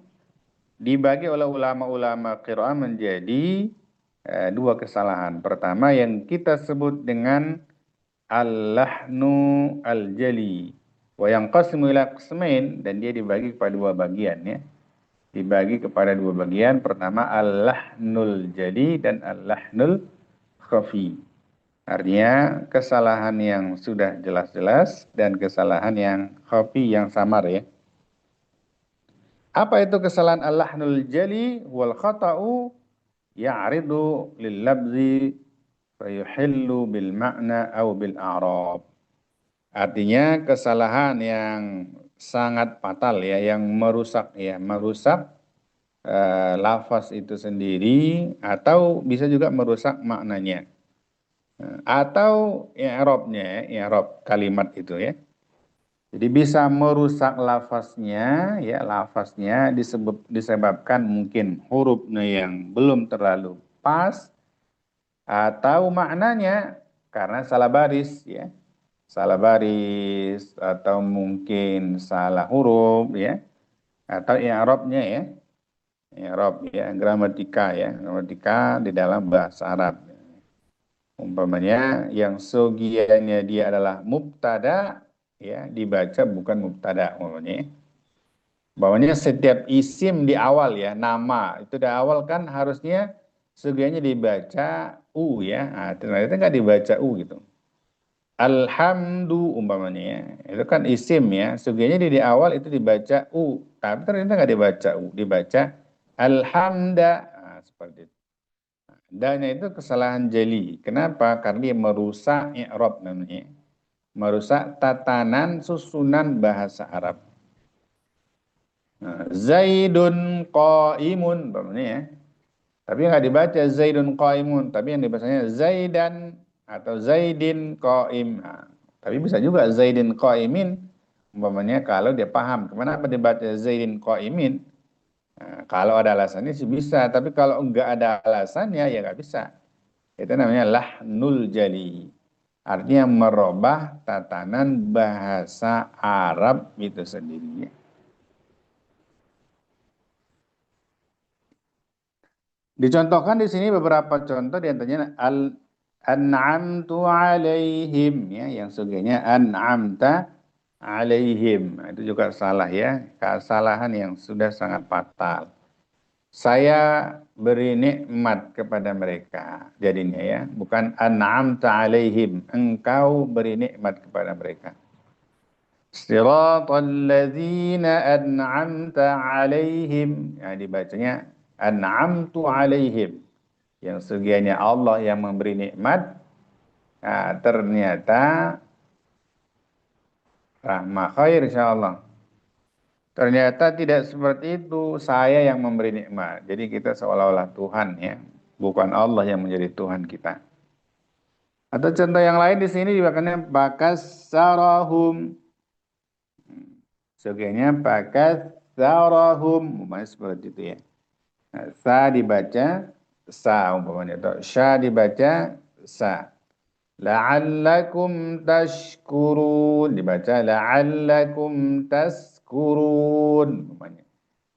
dibagi oleh ulama-ulama qiraah menjadi dua kesalahan. Pertama yang kita sebut dengan al-lahnu al-jali. Wa yanqasimu ila qismain, dan dia dibagi kepada dua bagian ya. Dibagi kepada dua bagian. Pertama al-lahnul jali dan al-lahnul khafi. Artinya kesalahan yang sudah jelas-jelas dan kesalahan yang khafi yang samar ya. Apa itu kesalahan al-lahnul jali wal khata'u ya'ridu lil labzi fayuhillu bil ma'na au bil a'rab. Artinya kesalahan yang sangat fatal ya, yang merusak ya, merusak lafaz itu sendiri atau bisa juga merusak maknanya. Atau i'rabnya, i'rab kalimat itu ya. Jadi bisa merusak lafaznya ya, lafaznya disebabkan mungkin hurufnya yang belum terlalu pas atau maknanya karena salah baris ya. Salah baris atau mungkin salah huruf ya, atau i'rabnya ya. I'rab ya, gramatika ya, gramatika di dalam bahasa Arab. Umpamanya yang sogiannya dia adalah mubtada ya, dibaca bukan mubtada umpamanya. Umpamanya setiap isim di awal ya, nama itu di awal kan harusnya sogiannya dibaca u ya. Nah, ternyata nggak dibaca u gitu. Alhamdu umpamanya ya, itu kan isim ya, sogiannya di awal itu dibaca u, tapi ternyata nggak dibaca u, dibaca alhamda. Nah, seperti itu. Danya itu kesalahan jeli. Kenapa? Karena dia merusak i'rab namanya. Merusak tatanan susunan bahasa Arab. Nah, Zaidun qaimun, umpamanya ya. Tapi nggak dibaca Zaidun qaimun, tapi yang dibacanya Zaidan atau Zaidin qaim. Nah, tapi bisa juga Zaidin qaimin, umpamanya kalau dia paham. Kenapa dibaca Zaidin qaimin? Nah, kalau ada alasannya sih bisa, tapi kalau enggak ada alasannya ya nggak bisa. Itu namanya lahnul jali. Artinya merubah tatanan bahasa Arab itu sendiri. Dicontohkan di sini beberapa contoh di antaranya an'amtu alaihim ya, yang sugihnya an'amta alaihim. Nah, itu juga salah ya, kesalahan yang sudah sangat fatal. Saya beri nikmat kepada mereka. Jadinya ya, bukan an'amta alaihim. Engkau beri nikmat kepada mereka. Siratal ladzina an'amta alaihim. Ya, dibacanya an'amtu alaihim. Yang segiannya Allah yang memberi nikmat. Nah, ternyata rahmah khair insyaallah. Ternyata tidak seperti itu, saya yang memberi nikmat. Jadi kita seolah-olah Tuhan ya, bukan Allah yang menjadi Tuhan kita. Atau contoh yang lain di sini dibakanya bakas sarahum. Sebagiannya bakas sarahum, umpamanya seperti itu ya. Nah, sa dibaca sa umpamanya, atau sya dibaca sa. La'allakum tashkurun dibaca la'allakum taskurun umpamanya.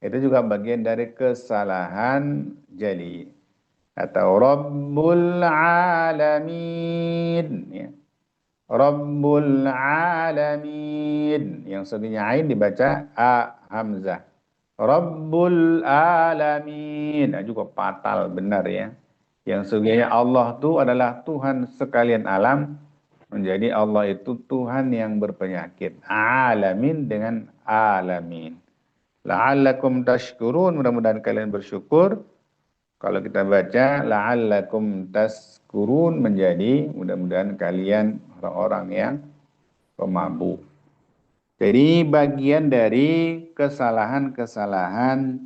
Itu juga bagian dari kesalahan jali. Atau Rabbul Alamin ya. Rabbul Alamin, yang sebenarnya ain dibaca a hamzah. Rabbul Alamin, nah, juga fatal benar ya. Yang sebenarnya Allah itu adalah Tuhan sekalian alam, menjadi Allah itu Tuhan yang berpenyakit. Alamin dengan alamin. La'allakum tashkurun, mudah-mudahan kalian bersyukur. Kalau kita baca la'allakum taskurun menjadi mudah-mudahan kalian orang-orang yang pemabuk. Jadi bagian dari kesalahan-kesalahan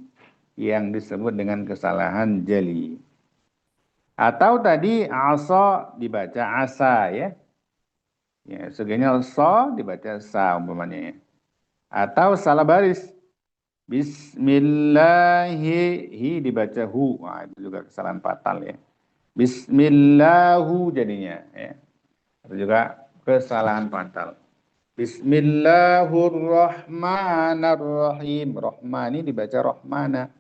yang disebut dengan kesalahan jeli. Atau tadi asa dibaca asa ya. Ya, sebenarnya sa dibaca sa umpamanya ya. Atau salah baris. Bismillahi, hi dibaca hu. Nah, itu juga kesalahan fatal ya. Bismillahu jadinya ya. Itu juga kesalahan fatal. Bismillahirrahmanirrahim. Rahmani dibaca rahmana.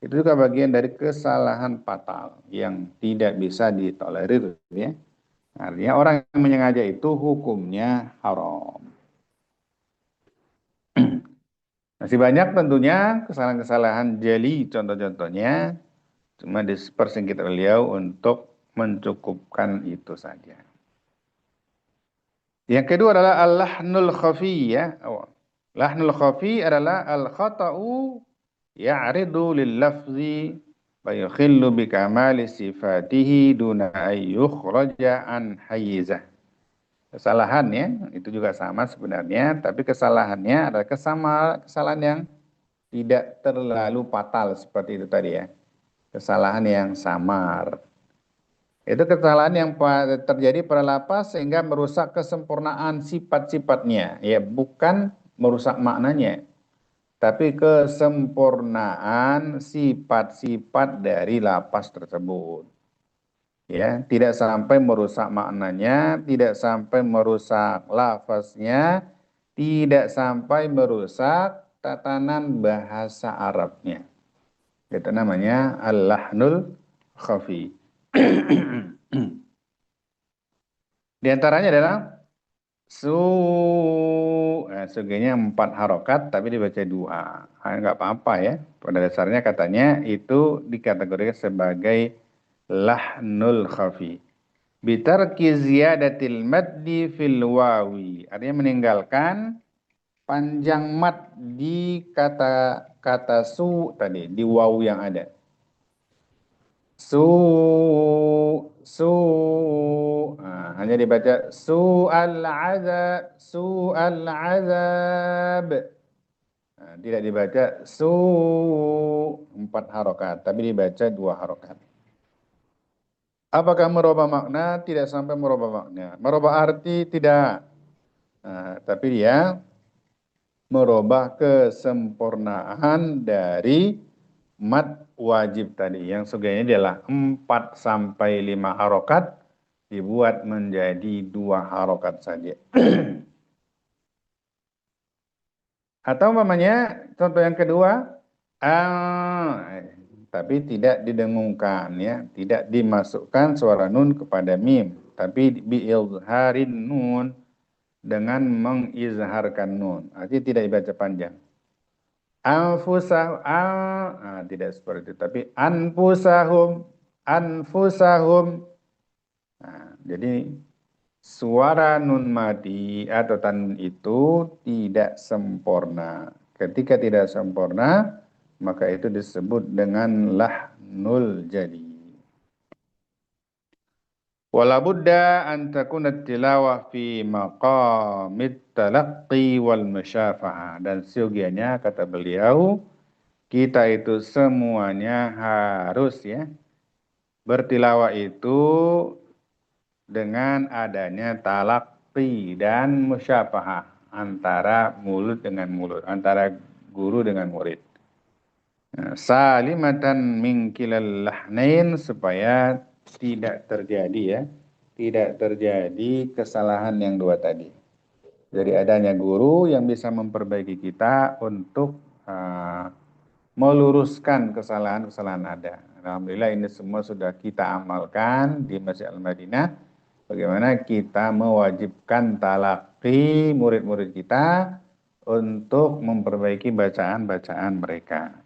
Itu juga bagian dari kesalahan fatal yang tidak bisa ditolerir ya. Artinya orang yang menyengaja itu hukumnya haram. Masih banyak tentunya kesalahan-kesalahan jeli contoh-contohnya. Cuma dipersingkat beliau untuk mencukupkan itu saja. Yang kedua adalah al-lahnul khafi ya. Lahnul khafi adalah al-khata'u ya'ridu lil-lafzi wa yukhillu bi kamali sifatihi duna ay yukhraja an hayyizah. Kesalahan ya, itu juga sama sebenarnya, tapi kesalahannya adalah kesalahan yang tidak terlalu fatal seperti itu tadi ya. Kesalahan yang samar. Itu kesalahan yang terjadi pada lapas sehingga merusak kesempurnaan sifat-sifatnya. Ya, bukan merusak maknanya, tapi kesempurnaan sifat-sifat dari lapas tersebut. Ya, tidak sampai merusak maknanya, tidak sampai merusak lafaznya, tidak sampai merusak tatanan bahasa Arabnya. Itu namanya al-lahnul khafi. Di antaranya adalah su, sugenya 4 harokat tapi dibaca 2. Enggak apa-apa ya. Pada dasarnya katanya itu dikategorikan sebagai lahnul khafi. Bitarki ziyadatil maddi fil wawi. Artinya meninggalkan panjang mad di kata su tadi, di wawu yang ada. Su, hanya dibaca su al azab. Nah, tidak dibaca su 4 harokat, tapi dibaca 2 harokat. Apakah merubah makna? Tidak sampai merubah makna. Merubah arti? Tidak. Nah, tapi dia merubah kesempurnaan dari mat wajib tadi. Yang sebenarnya adalah 4 sampai 5 harokat dibuat menjadi 2 harokat saja. Atau umpamanya contoh yang kedua, tapi tidak didengungkan ya, tidak dimasukkan suara nun kepada mim, tapi bi'ilharin nun dengan mengizharkan nun. Artinya tidak dibaca panjang. Tidak seperti itu, tapi anfusahum. Nah, jadi suara nun mati atau tanwin itu tidak sempurna. Ketika tidak sempurna, maka itu disebut dengan lahnul jadi. Wala budda an takuna tilawah fi maqamit talaqqi wal musyafa'ah. Dan seyogianya kata beliau, kita itu semuanya harus ya bertilawah itu dengan adanya talaqi dan musyafahah antara mulut dengan mulut, antara guru dengan murid. Nah, salimatan min kilal lahnain supaya tidak terjadi ya, tidak terjadi kesalahan yang dua tadi. Jadi adanya guru yang bisa memperbaiki kita untuk meluruskan kesalahan-kesalahan ada. Alhamdulillah ini semua sudah kita amalkan di Masjid Al-Madinah. Bagaimana kita mewajibkan talaqi murid-murid kita untuk memperbaiki bacaan-bacaan mereka.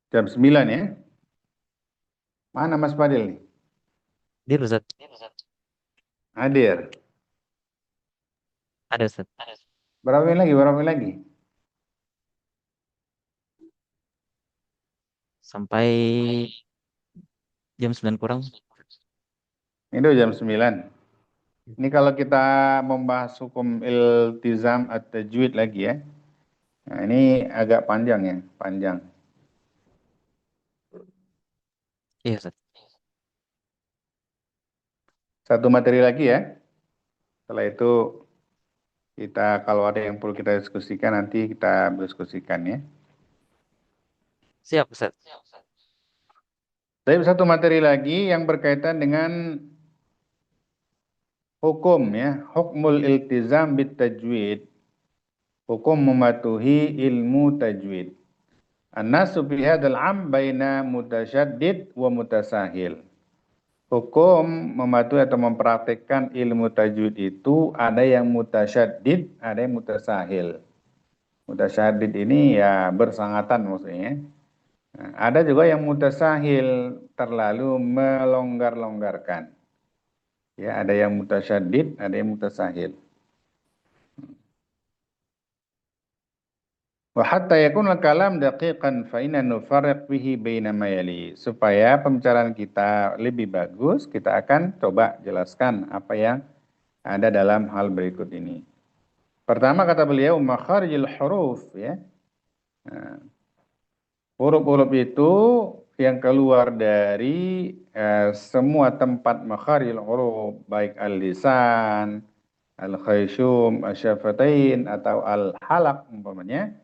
Jam 9 ya. Mana Mas Fadil nih? Hadir Ustaz. Hadir. Ada Ustaz. Berapa menit lagi? Berapa menit lagi? Sampai jam 9 kurang. Itu jam 9. Ini kalau kita membahas hukum iltizam at-tajwid lagi ya. Nah, ini agak panjang ya, panjang. Iya, Ustaz. Satu materi lagi ya. Setelah itu kita kalau ada yang perlu kita diskusikan nanti kita diskusikan ya. Siap, Ustaz. Tapi satu materi lagi yang berkaitan dengan hukum ya, hukmul iltizam bit tajwid, hukum mematuhi ilmu tajwid. An-nasu fi hadzal am baina mutasyaddid wa mutasahil. Hukum mematuhi atau mempraktikkan ilmu tajwid itu ada yang mutasyaddid, ada yang mutasahil. Mutasyaddid ini ya bersangatan maksudnya. Nah, ada juga yang mutasahil, terlalu melonggar-longgarkan. Ya, ada yang mutasyaddid, ada yang mutasahil. Wa hatta yakun kalam daqiqan fa inna nufarriq bihi baina ma yali. Supaya pembicaraan kita lebih bagus, kita akan coba jelaskan apa yang ada dalam hal berikut ini. Pertama kata beliau makharijul huruf ya. Nah, huruf-huruf itu yang keluar dari semua tempat makharijul huruf, baik al-lisan, al-khayshum, asyafatain atau al-halaq umpamanya.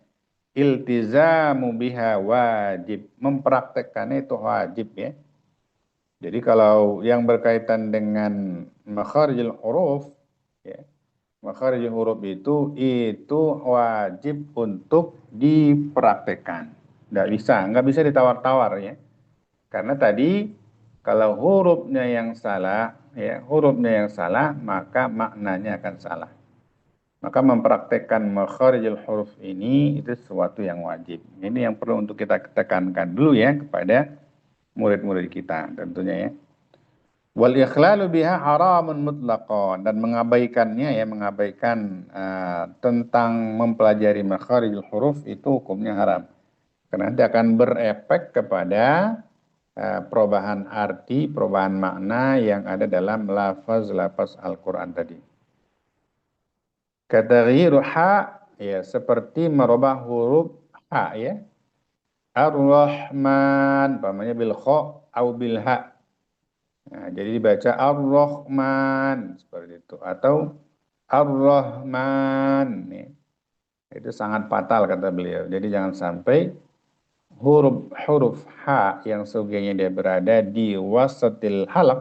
Iltizamu biha wajib. Mempraktekkannya itu wajib ya. Jadi kalau yang berkaitan dengan makharijul huruf, ya, makharijul huruf itu wajib untuk dipraktekkan. Nggak bisa ditawar-tawar ya. Karena tadi kalau hurufnya yang salah, ya, hurufnya yang salah, maka maknanya akan salah. Maka mempraktekkan makharijul huruf ini itu sesuatu yang wajib. Ini yang perlu untuk kita tekankan dulu ya kepada murid-murid kita tentunya ya. Wal ikhlalu biha haramun mutlaqan, dan mengabaikannya ya, mengabaikan tentang mempelajari makharijul huruf itu hukumnya haram. Karena nanti akan berefek kepada perubahan arti, perubahan makna yang ada dalam lafaz-lafaz Al-Qur'an tadi. Kataghiru ha ya seperti merubah huruf ha ya. Ar-Rahman pamannya bil kha au bil ha. Nah, jadi dibaca Ar-Rahman seperti itu atau Ar-Rahman ya. Itu sangat fatal kata beliau. Jadi jangan sampai huruf ha yang sugihnya dia berada di wasatil halaq,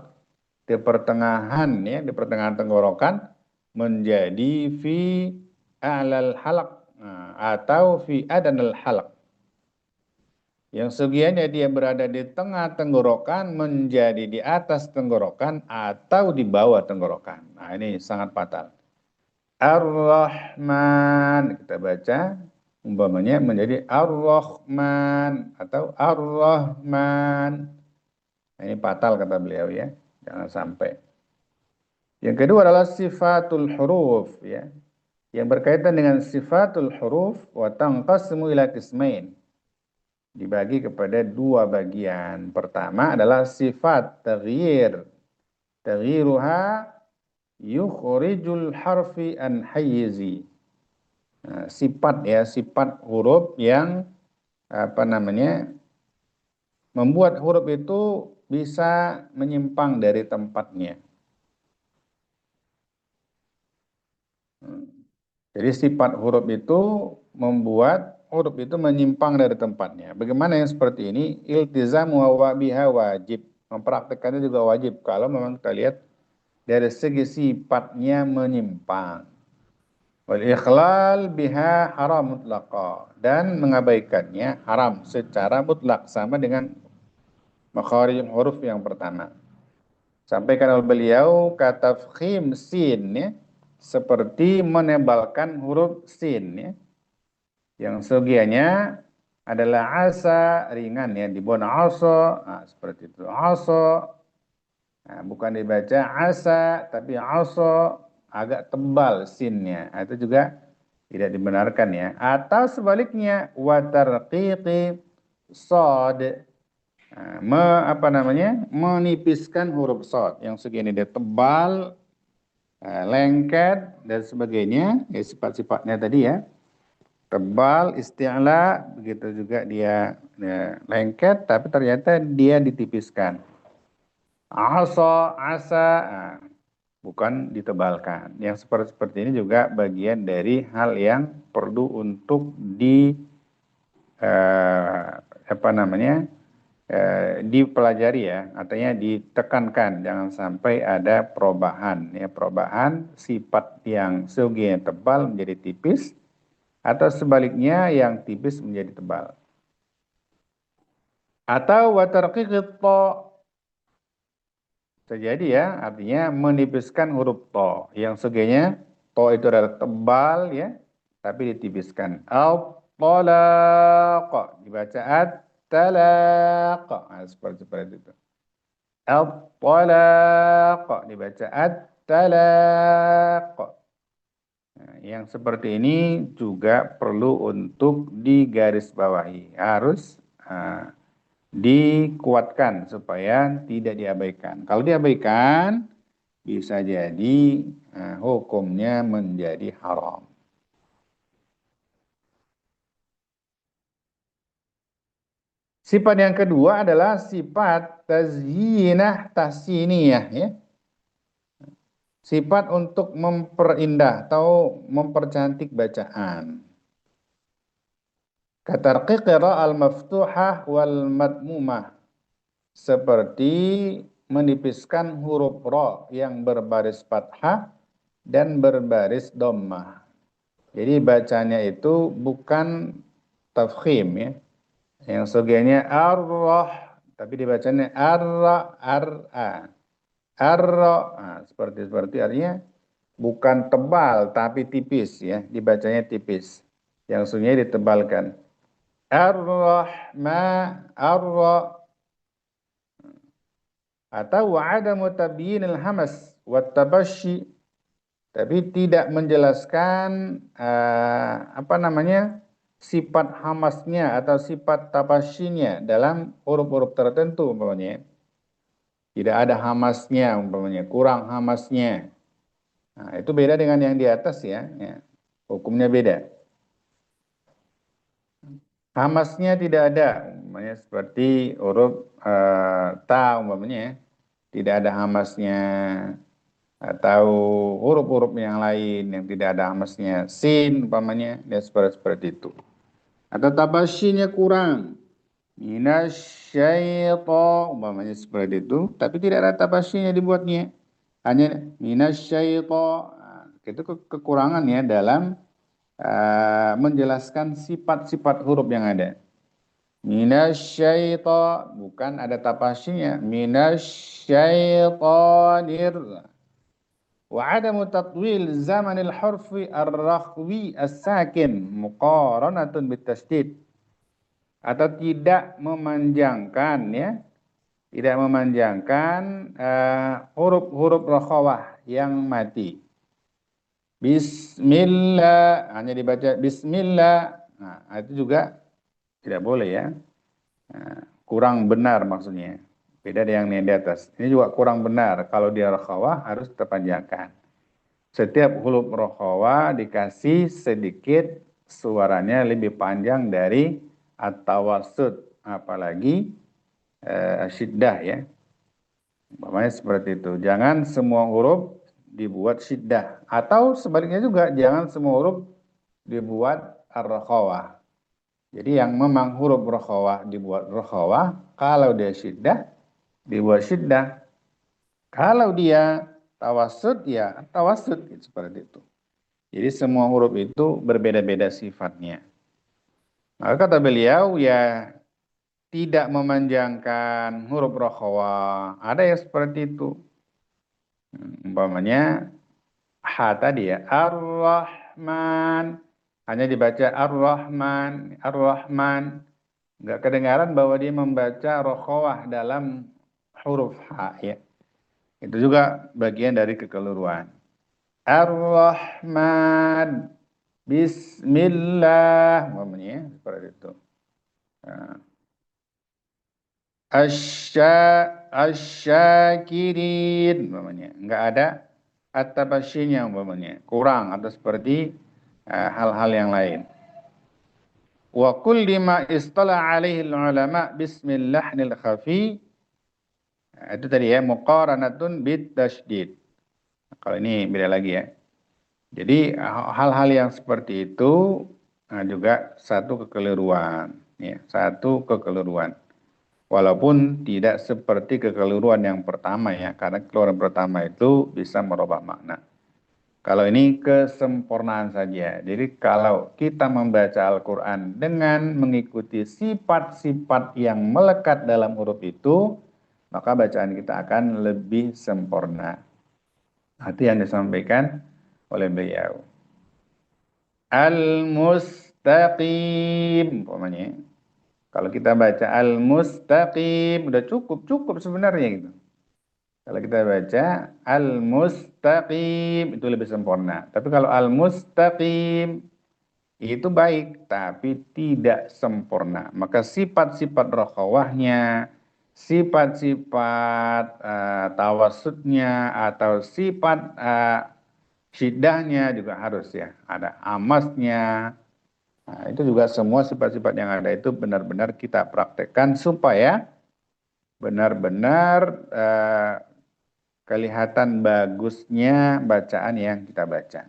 di pertengahan ya, di pertengahan tenggorokan menjadi fi a'lal halaq, nah, atau fi adanal halaq. Yang segiannya dia berada di tengah tenggorokan menjadi di atas tenggorokan atau di bawah tenggorokan. Nah, ini sangat fatal. Ar-Rahman kita baca umpamanya menjadi Ar-Rahman atau Ar-Rahman. Nah, ini fatal kata beliau ya. Jangan sampai. Yang kedua adalah sifatul huruf ya. Yang berkaitan dengan sifatul huruf wa tanqasimu ila qismain. Dibagi kepada dua bagian. Pertama adalah sifat taghyir. Taghyiruha yukhrijul harfi an hayyizi. Nah, sifat ya, sifat huruf yang apa namanya? Membuat huruf itu bisa menyimpang dari tempatnya. Jadi sifat huruf itu membuat huruf itu menyimpang dari tempatnya. Bagaimana yang seperti ini? Iltizamu wa biha wajib. Mempraktekannya juga wajib kalau memang kita lihat dari segi sifatnya menyimpang. Wal ikhlal biha haram mutlaqa, dan mengabaikannya haram secara mutlak sama dengan makharijul huruf yang pertama. Sampaikan oleh beliau kata tafkhim sin ya, seperti menebalkan huruf sin ya. Yang segiannya adalah asa ringan ya, dibuat asa, nah, seperti itu asa. Nah, bukan dibaca asa tapi asa, agak tebal sinnya. Nah, itu juga tidak dibenarkan ya. Atau sebaliknya watarqiqi sod. Nah, apa namanya? Menipiskan huruf sod yang segini dia tebal, lengket dan sebagainya, ya sifat-sifatnya tadi ya. tebal, isti'la, begitu juga dia lengket, tapi ternyata dia ditipiskan. Asa, nah, bukan ditebalkan. Yang seperti ini juga bagian dari hal yang perlu untuk eh, apa namanya dipelajari ya, artinya ditekankan jangan sampai ada perubahan ya, perubahan sifat yang seuginya tebal menjadi tipis atau sebaliknya yang tipis menjadi tebal. Atau watarqiqit ta, terjadi ya, artinya menipiskan huruf to yang seugianya to itu adalah tebal ya, tapi ditipiskan. Al talaq dibaca at-talaq, nah, seperti itu. At-talaq dibaca at-talaq. Nah, yang seperti ini juga perlu untuk digarisbawahi, harus dikuatkan supaya tidak diabaikan. Kalau diabaikan, bisa jadi hukumnya menjadi haram. Sifat yang kedua adalah sifat tazyinah tahsiniyah ya. Sifat untuk memperindah atau mempercantik bacaan. Katarqiq al-maftuhah wal madmumah. Seperti menipiskan huruf ro yang berbaris fathah dan berbaris dhammah. Jadi bacanya itu bukan tafkhim ya. Yang sebagiannya ar-rah, tapi dibacanya ar-ra, ar-a. Ar-ra, nah, seperti artinya bukan tebal tapi tipis ya, dibacanya tipis. Yang sunyi ditebalkan. Ar-rahma, ar-ra, atau wa'adamu tabyinil hamas wa tabasyi, tapi tidak menjelaskan apa namanya sifat hamasnya atau sifat tabasyinya dalam huruf-huruf tertentu umpamanya. Tidak ada hamasnya umpamanya, kurang hamasnya. Nah, itu beda dengan yang di atas ya. Hukumnya beda. Hamasnya tidak ada, umpamanya seperti huruf ta umpamanya ya. Tidak ada hamasnya, atau huruf-huruf yang lain yang tidak ada hamasnya, sin umpamanya, dan seperti itu. Atau tabasyinya kurang, minasyaiton umpamanya seperti itu, tapi tidak ada tabasyinya dibuatnya, hanya minasyaiton. Nah, itu kekurangan ya dalam menjelaskan sifat-sifat huruf yang ada. Minasyaiton, bukan ada tabasyinya, minasyaitonir. وعدم تطويل زمن الحرف الرخوي الساكن مقارنة بالتشديد, atau tidak memanjangkan ya, tidak memanjangkan huruf-huruf rakhawah yang mati. Bismillah hanya dibaca bismillah, nah itu juga tidak boleh ya. Nah, kurang benar maksudnya, beda dengan yang di atas. Ini juga kurang benar, kalau dia rakhawah harus terpanjangkan. Setiap huruf rokhawah dikasih sedikit suaranya lebih panjang dari at-tawassut, apalagi syiddah ya. Umpamanya seperti itu. Jangan semua huruf dibuat syiddah, atau sebaliknya juga jangan semua huruf dibuat ar-rokhawah. Jadi yang memang huruf rokhawah dibuat rokhawah, kalau dia syiddah dibuat syiddah. Kalau dia tawassut ya tawassut, seperti itu. Jadi semua huruf itu berbeda-beda sifatnya. Maka kata beliau ya tidak memanjangkan huruf rokhawah. Ada yang seperti itu. Umpamanya ha tadi ya, Ar-Rahman. Hanya dibaca Ar-Rahman, Ar-Rahman. Enggak kedengaran bahwa dia membaca rokhawah dalam huruf ha ya. Itu juga bagian dari kekeliruan. Ar-Rahman, Bismillah, umpamanya seperti itu. Asyakirin, umpamanya. Enggak ada at-tabasyinya umpamanya. Kurang atau seperti hal-hal yang lain. Wa kulli ma istala alaihi ulama bismillahil khafi. Nah, itu tadi ya, muqaranatun bit tasydid. Kalau ini beda lagi ya. Jadi hal-hal yang seperti itu juga satu kekeliruan, ya, satu kekeliruan. Walaupun tidak seperti kekeliruan yang pertama ya, karena kekeliruan pertama itu bisa merubah makna. Kalau ini kesempurnaan saja. Jadi kalau kita membaca Al-Quran dengan mengikuti sifat-sifat yang melekat dalam huruf itu, maka bacaan kita akan lebih sempurna. Itu yang disampaikan oleh beliau. Al-mustaqim, umpamanya. Kalau kita baca al-mustaqim, udah cukup sebenarnya gitu. Kalau kita baca al-mustaqim, itu lebih sempurna. Tapi kalau al-mustaqim, itu baik, tapi tidak sempurna. Maka sifat-sifat rokhawahnya, sifat-sifat tawasudnya, atau sifat syiddahnya juga harus ya. Ada amasnya. Nah, itu juga semua sifat-sifat yang ada itu benar-benar kita praktekkan supaya benar-benar kelihatan bagusnya bacaan yang kita baca.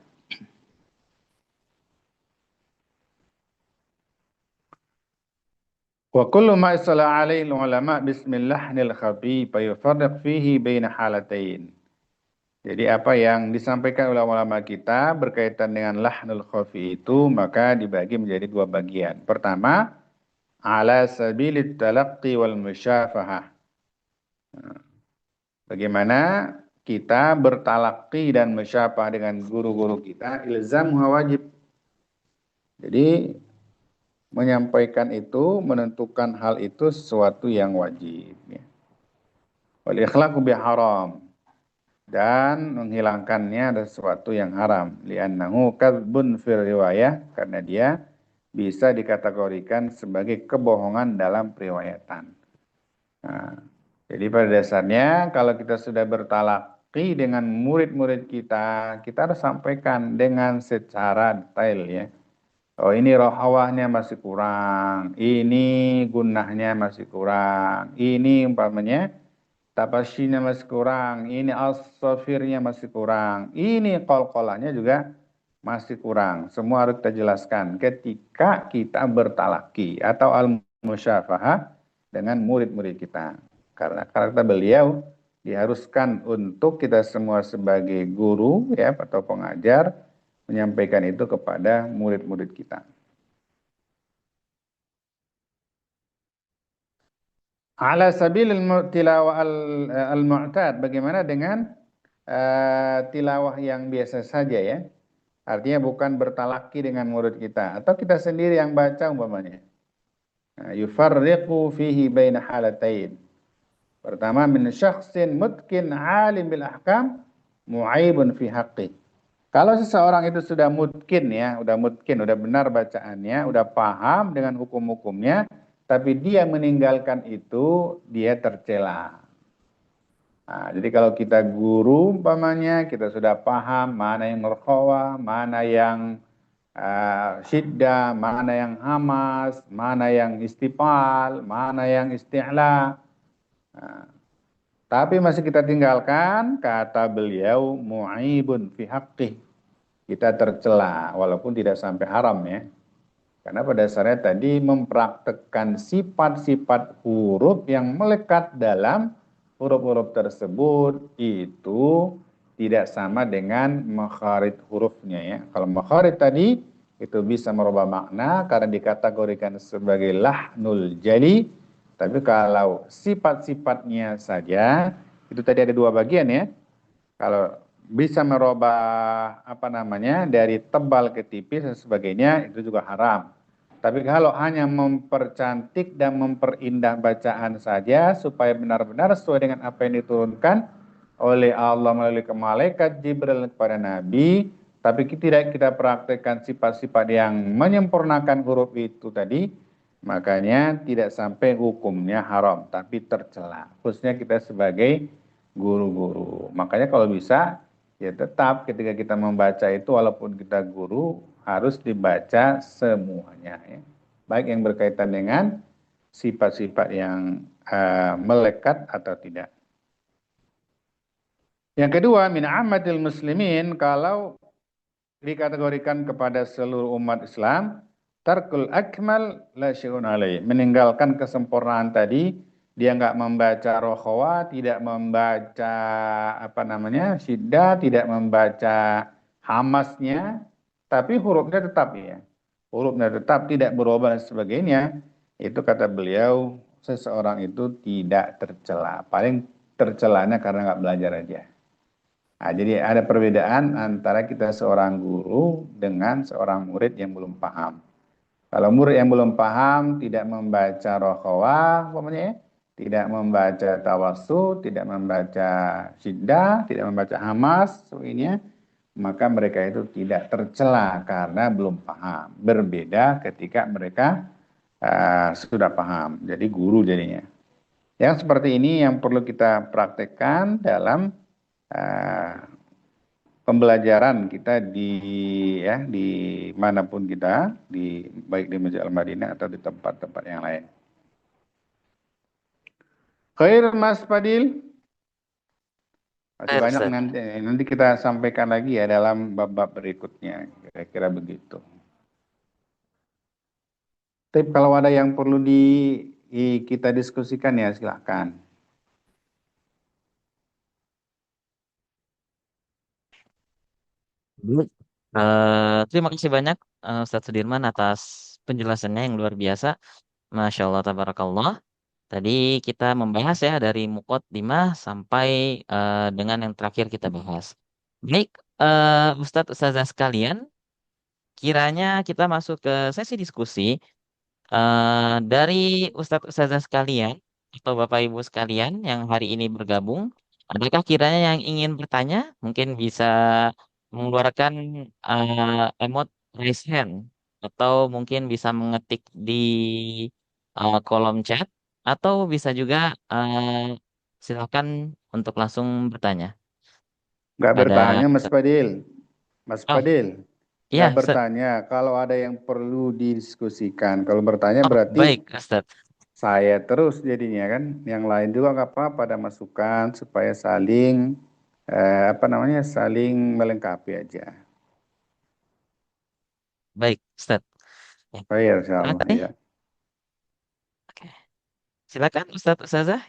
Wa kullu ma isala alaihi ulama bismillahil khafi fa yufarriq fihi baina halatain. Jadi apa yang disampaikan oleh ulama kita berkaitan dengan lahnul khafi itu maka dibagi menjadi dua bagian. Pertama, ala sabilit talaqqi wal musyafahah. Bagaimana kita bertalaki dan musyafah dengan guru-guru kita, ilzam wajib. Jadi menyampaikan itu, menentukan hal itu sesuatu yang wajib. Ya. Wal ikhlaqu bi haram. Dan menghilangkannya adalah sesuatu yang haram. Li'annahu kadzbun fil riwayah. Karena dia bisa dikategorikan sebagai kebohongan dalam periwayatan. Nah, jadi pada dasarnya kalau kita sudah bertalaki dengan murid-murid kita harus sampaikan dengan secara detail ya. Oh ini rohawahnya masih kurang, ini gunahnya masih kurang, ini umpamanya tapasyinya masih kurang, ini as-safirnya masih kurang, ini qalqalahnya juga masih kurang. Semua harus kita jelaskan ketika kita bertalaki atau al-musyafahah dengan murid-murid kita. Karena karakter beliau diharuskan untuk kita semua sebagai guru ya atau pengajar menyampaikan itu kepada murid-murid kita. Ala sabil tilawah al-mu'tad, bagaimana dengan tilawah yang biasa saja ya. Artinya bukan bertalaki dengan murid kita atau kita sendiri yang baca umpamanya. Yufarriqu fihi baina halatain. Pertama, min syakhsin mutkin alim bil ahkam mu'aibun fi haqqi. Kalau seseorang itu sudah mutkin ya, udah benar bacaannya, udah paham dengan hukum-hukumnya, tapi dia meninggalkan itu, dia tercela. Nah, jadi kalau kita guru umpamanya, kita sudah paham mana yang merkhawa, mana yang syiddah, mana yang hamas, mana yang istifal, mana yang isti'la. Nah, tapi masih kita tinggalkan, kata beliau, mu'aibun fi haqqih. Kita tercela, walaupun tidak sampai haram ya. Karena pada dasarnya tadi mempraktekkan sifat-sifat huruf yang melekat dalam huruf-huruf tersebut itu tidak sama dengan makharid hurufnya ya. Kalau makharid tadi itu bisa merubah makna karena dikategorikan sebagai lahnul jali. Tapi kalau sifat-sifatnya saja, itu tadi ada dua bagian ya. Kalau bisa merubah dari tebal ke tipis dan sebagainya itu juga haram. Tapi kalau hanya mempercantik dan memperindah bacaan saja supaya benar-benar sesuai dengan apa yang diturunkan oleh Allah melalui malaikat Jibril kepada Nabi, tapi tidak kita praktekkan sifat-sifat yang menyempurnakan huruf itu tadi, makanya tidak sampai hukumnya haram, tapi tercela. Khususnya kita sebagai guru-guru. Makanya kalau bisa ya tetap ketika kita membaca itu walaupun kita guru harus dibaca semuanya ya. baik yang berkaitan dengan sifat-sifat yang melekat atau tidak. Yang kedua, min ammatil muslimin, kalau dikategorikan kepada seluruh umat Islam, tarkul akmal la syai'un alaih. Meninggalkan kesempurnaan tadi, dia nggak membaca rohawa, tidak membaca apa namanya syiddah, tidak membaca hamasnya, tapi hurufnya tetap ya. Hurufnya tetap tidak berubah dan sebagainya. Itu kata beliau, seseorang itu tidak tercela. Paling tercelanya karena nggak belajar aja. Nah, jadi ada perbedaan antara kita seorang guru dengan seorang murid yang belum paham. Kalau murid yang belum paham, tidak membaca rohawah, umpamanya ya, tidak membaca tawassul, tidak membaca syiddah, tidak membaca hamas, sebagainya, maka mereka itu tidak tercela karena belum paham. Berbeda ketika mereka sudah paham, jadi guru jadinya. Yang seperti ini yang perlu kita praktekkan dalam uh, pembelajaran kita di ya di manapun kita, di baik di Masjid Al-Madinah atau di tempat-tempat yang lain. Khair Mas Fadil, masih Khair, banyak Ustaz. nanti kita sampaikan lagi ya dalam bab-bab berikutnya, kira-kira begitu. Tapi kalau ada yang perlu kita diskusikan ya silahkan. Dulu, terima kasih banyak Ustadz Sudirman atas penjelasannya yang luar biasa. Masya Allah, tabarakallah. Tadi kita membahas ya dari Muqaddimah sampai dengan yang terakhir kita bahas. Baik, Ustadz Ustazah sekalian, kiranya kita masuk ke sesi diskusi. Dari Ustadz Ustazah sekalian atau Bapak Ibu sekalian yang hari ini bergabung, adakah kiranya yang ingin bertanya? Mungkin bisa mengeluarkan emot raise hand atau mungkin bisa mengetik di kolom chat atau bisa juga silakan untuk langsung bertanya Nggak pada bertanya Mas Ustadz. Fadil. Mas Oh, Fadil, nggak iya, Ustadz. bertanya. Kalau ada yang perlu didiskusikan. Kalau bertanya Oh, berarti baik, Ustadz. saya terus jadinya kan, yang lain juga nggak apa-apa pada masukan supaya saling apa namanya saling melengkapi aja. Baik, Ustadz. Ya. Baik, insya Allah Silakan nih. ya. Oke. Silakan Ustadz Ustazah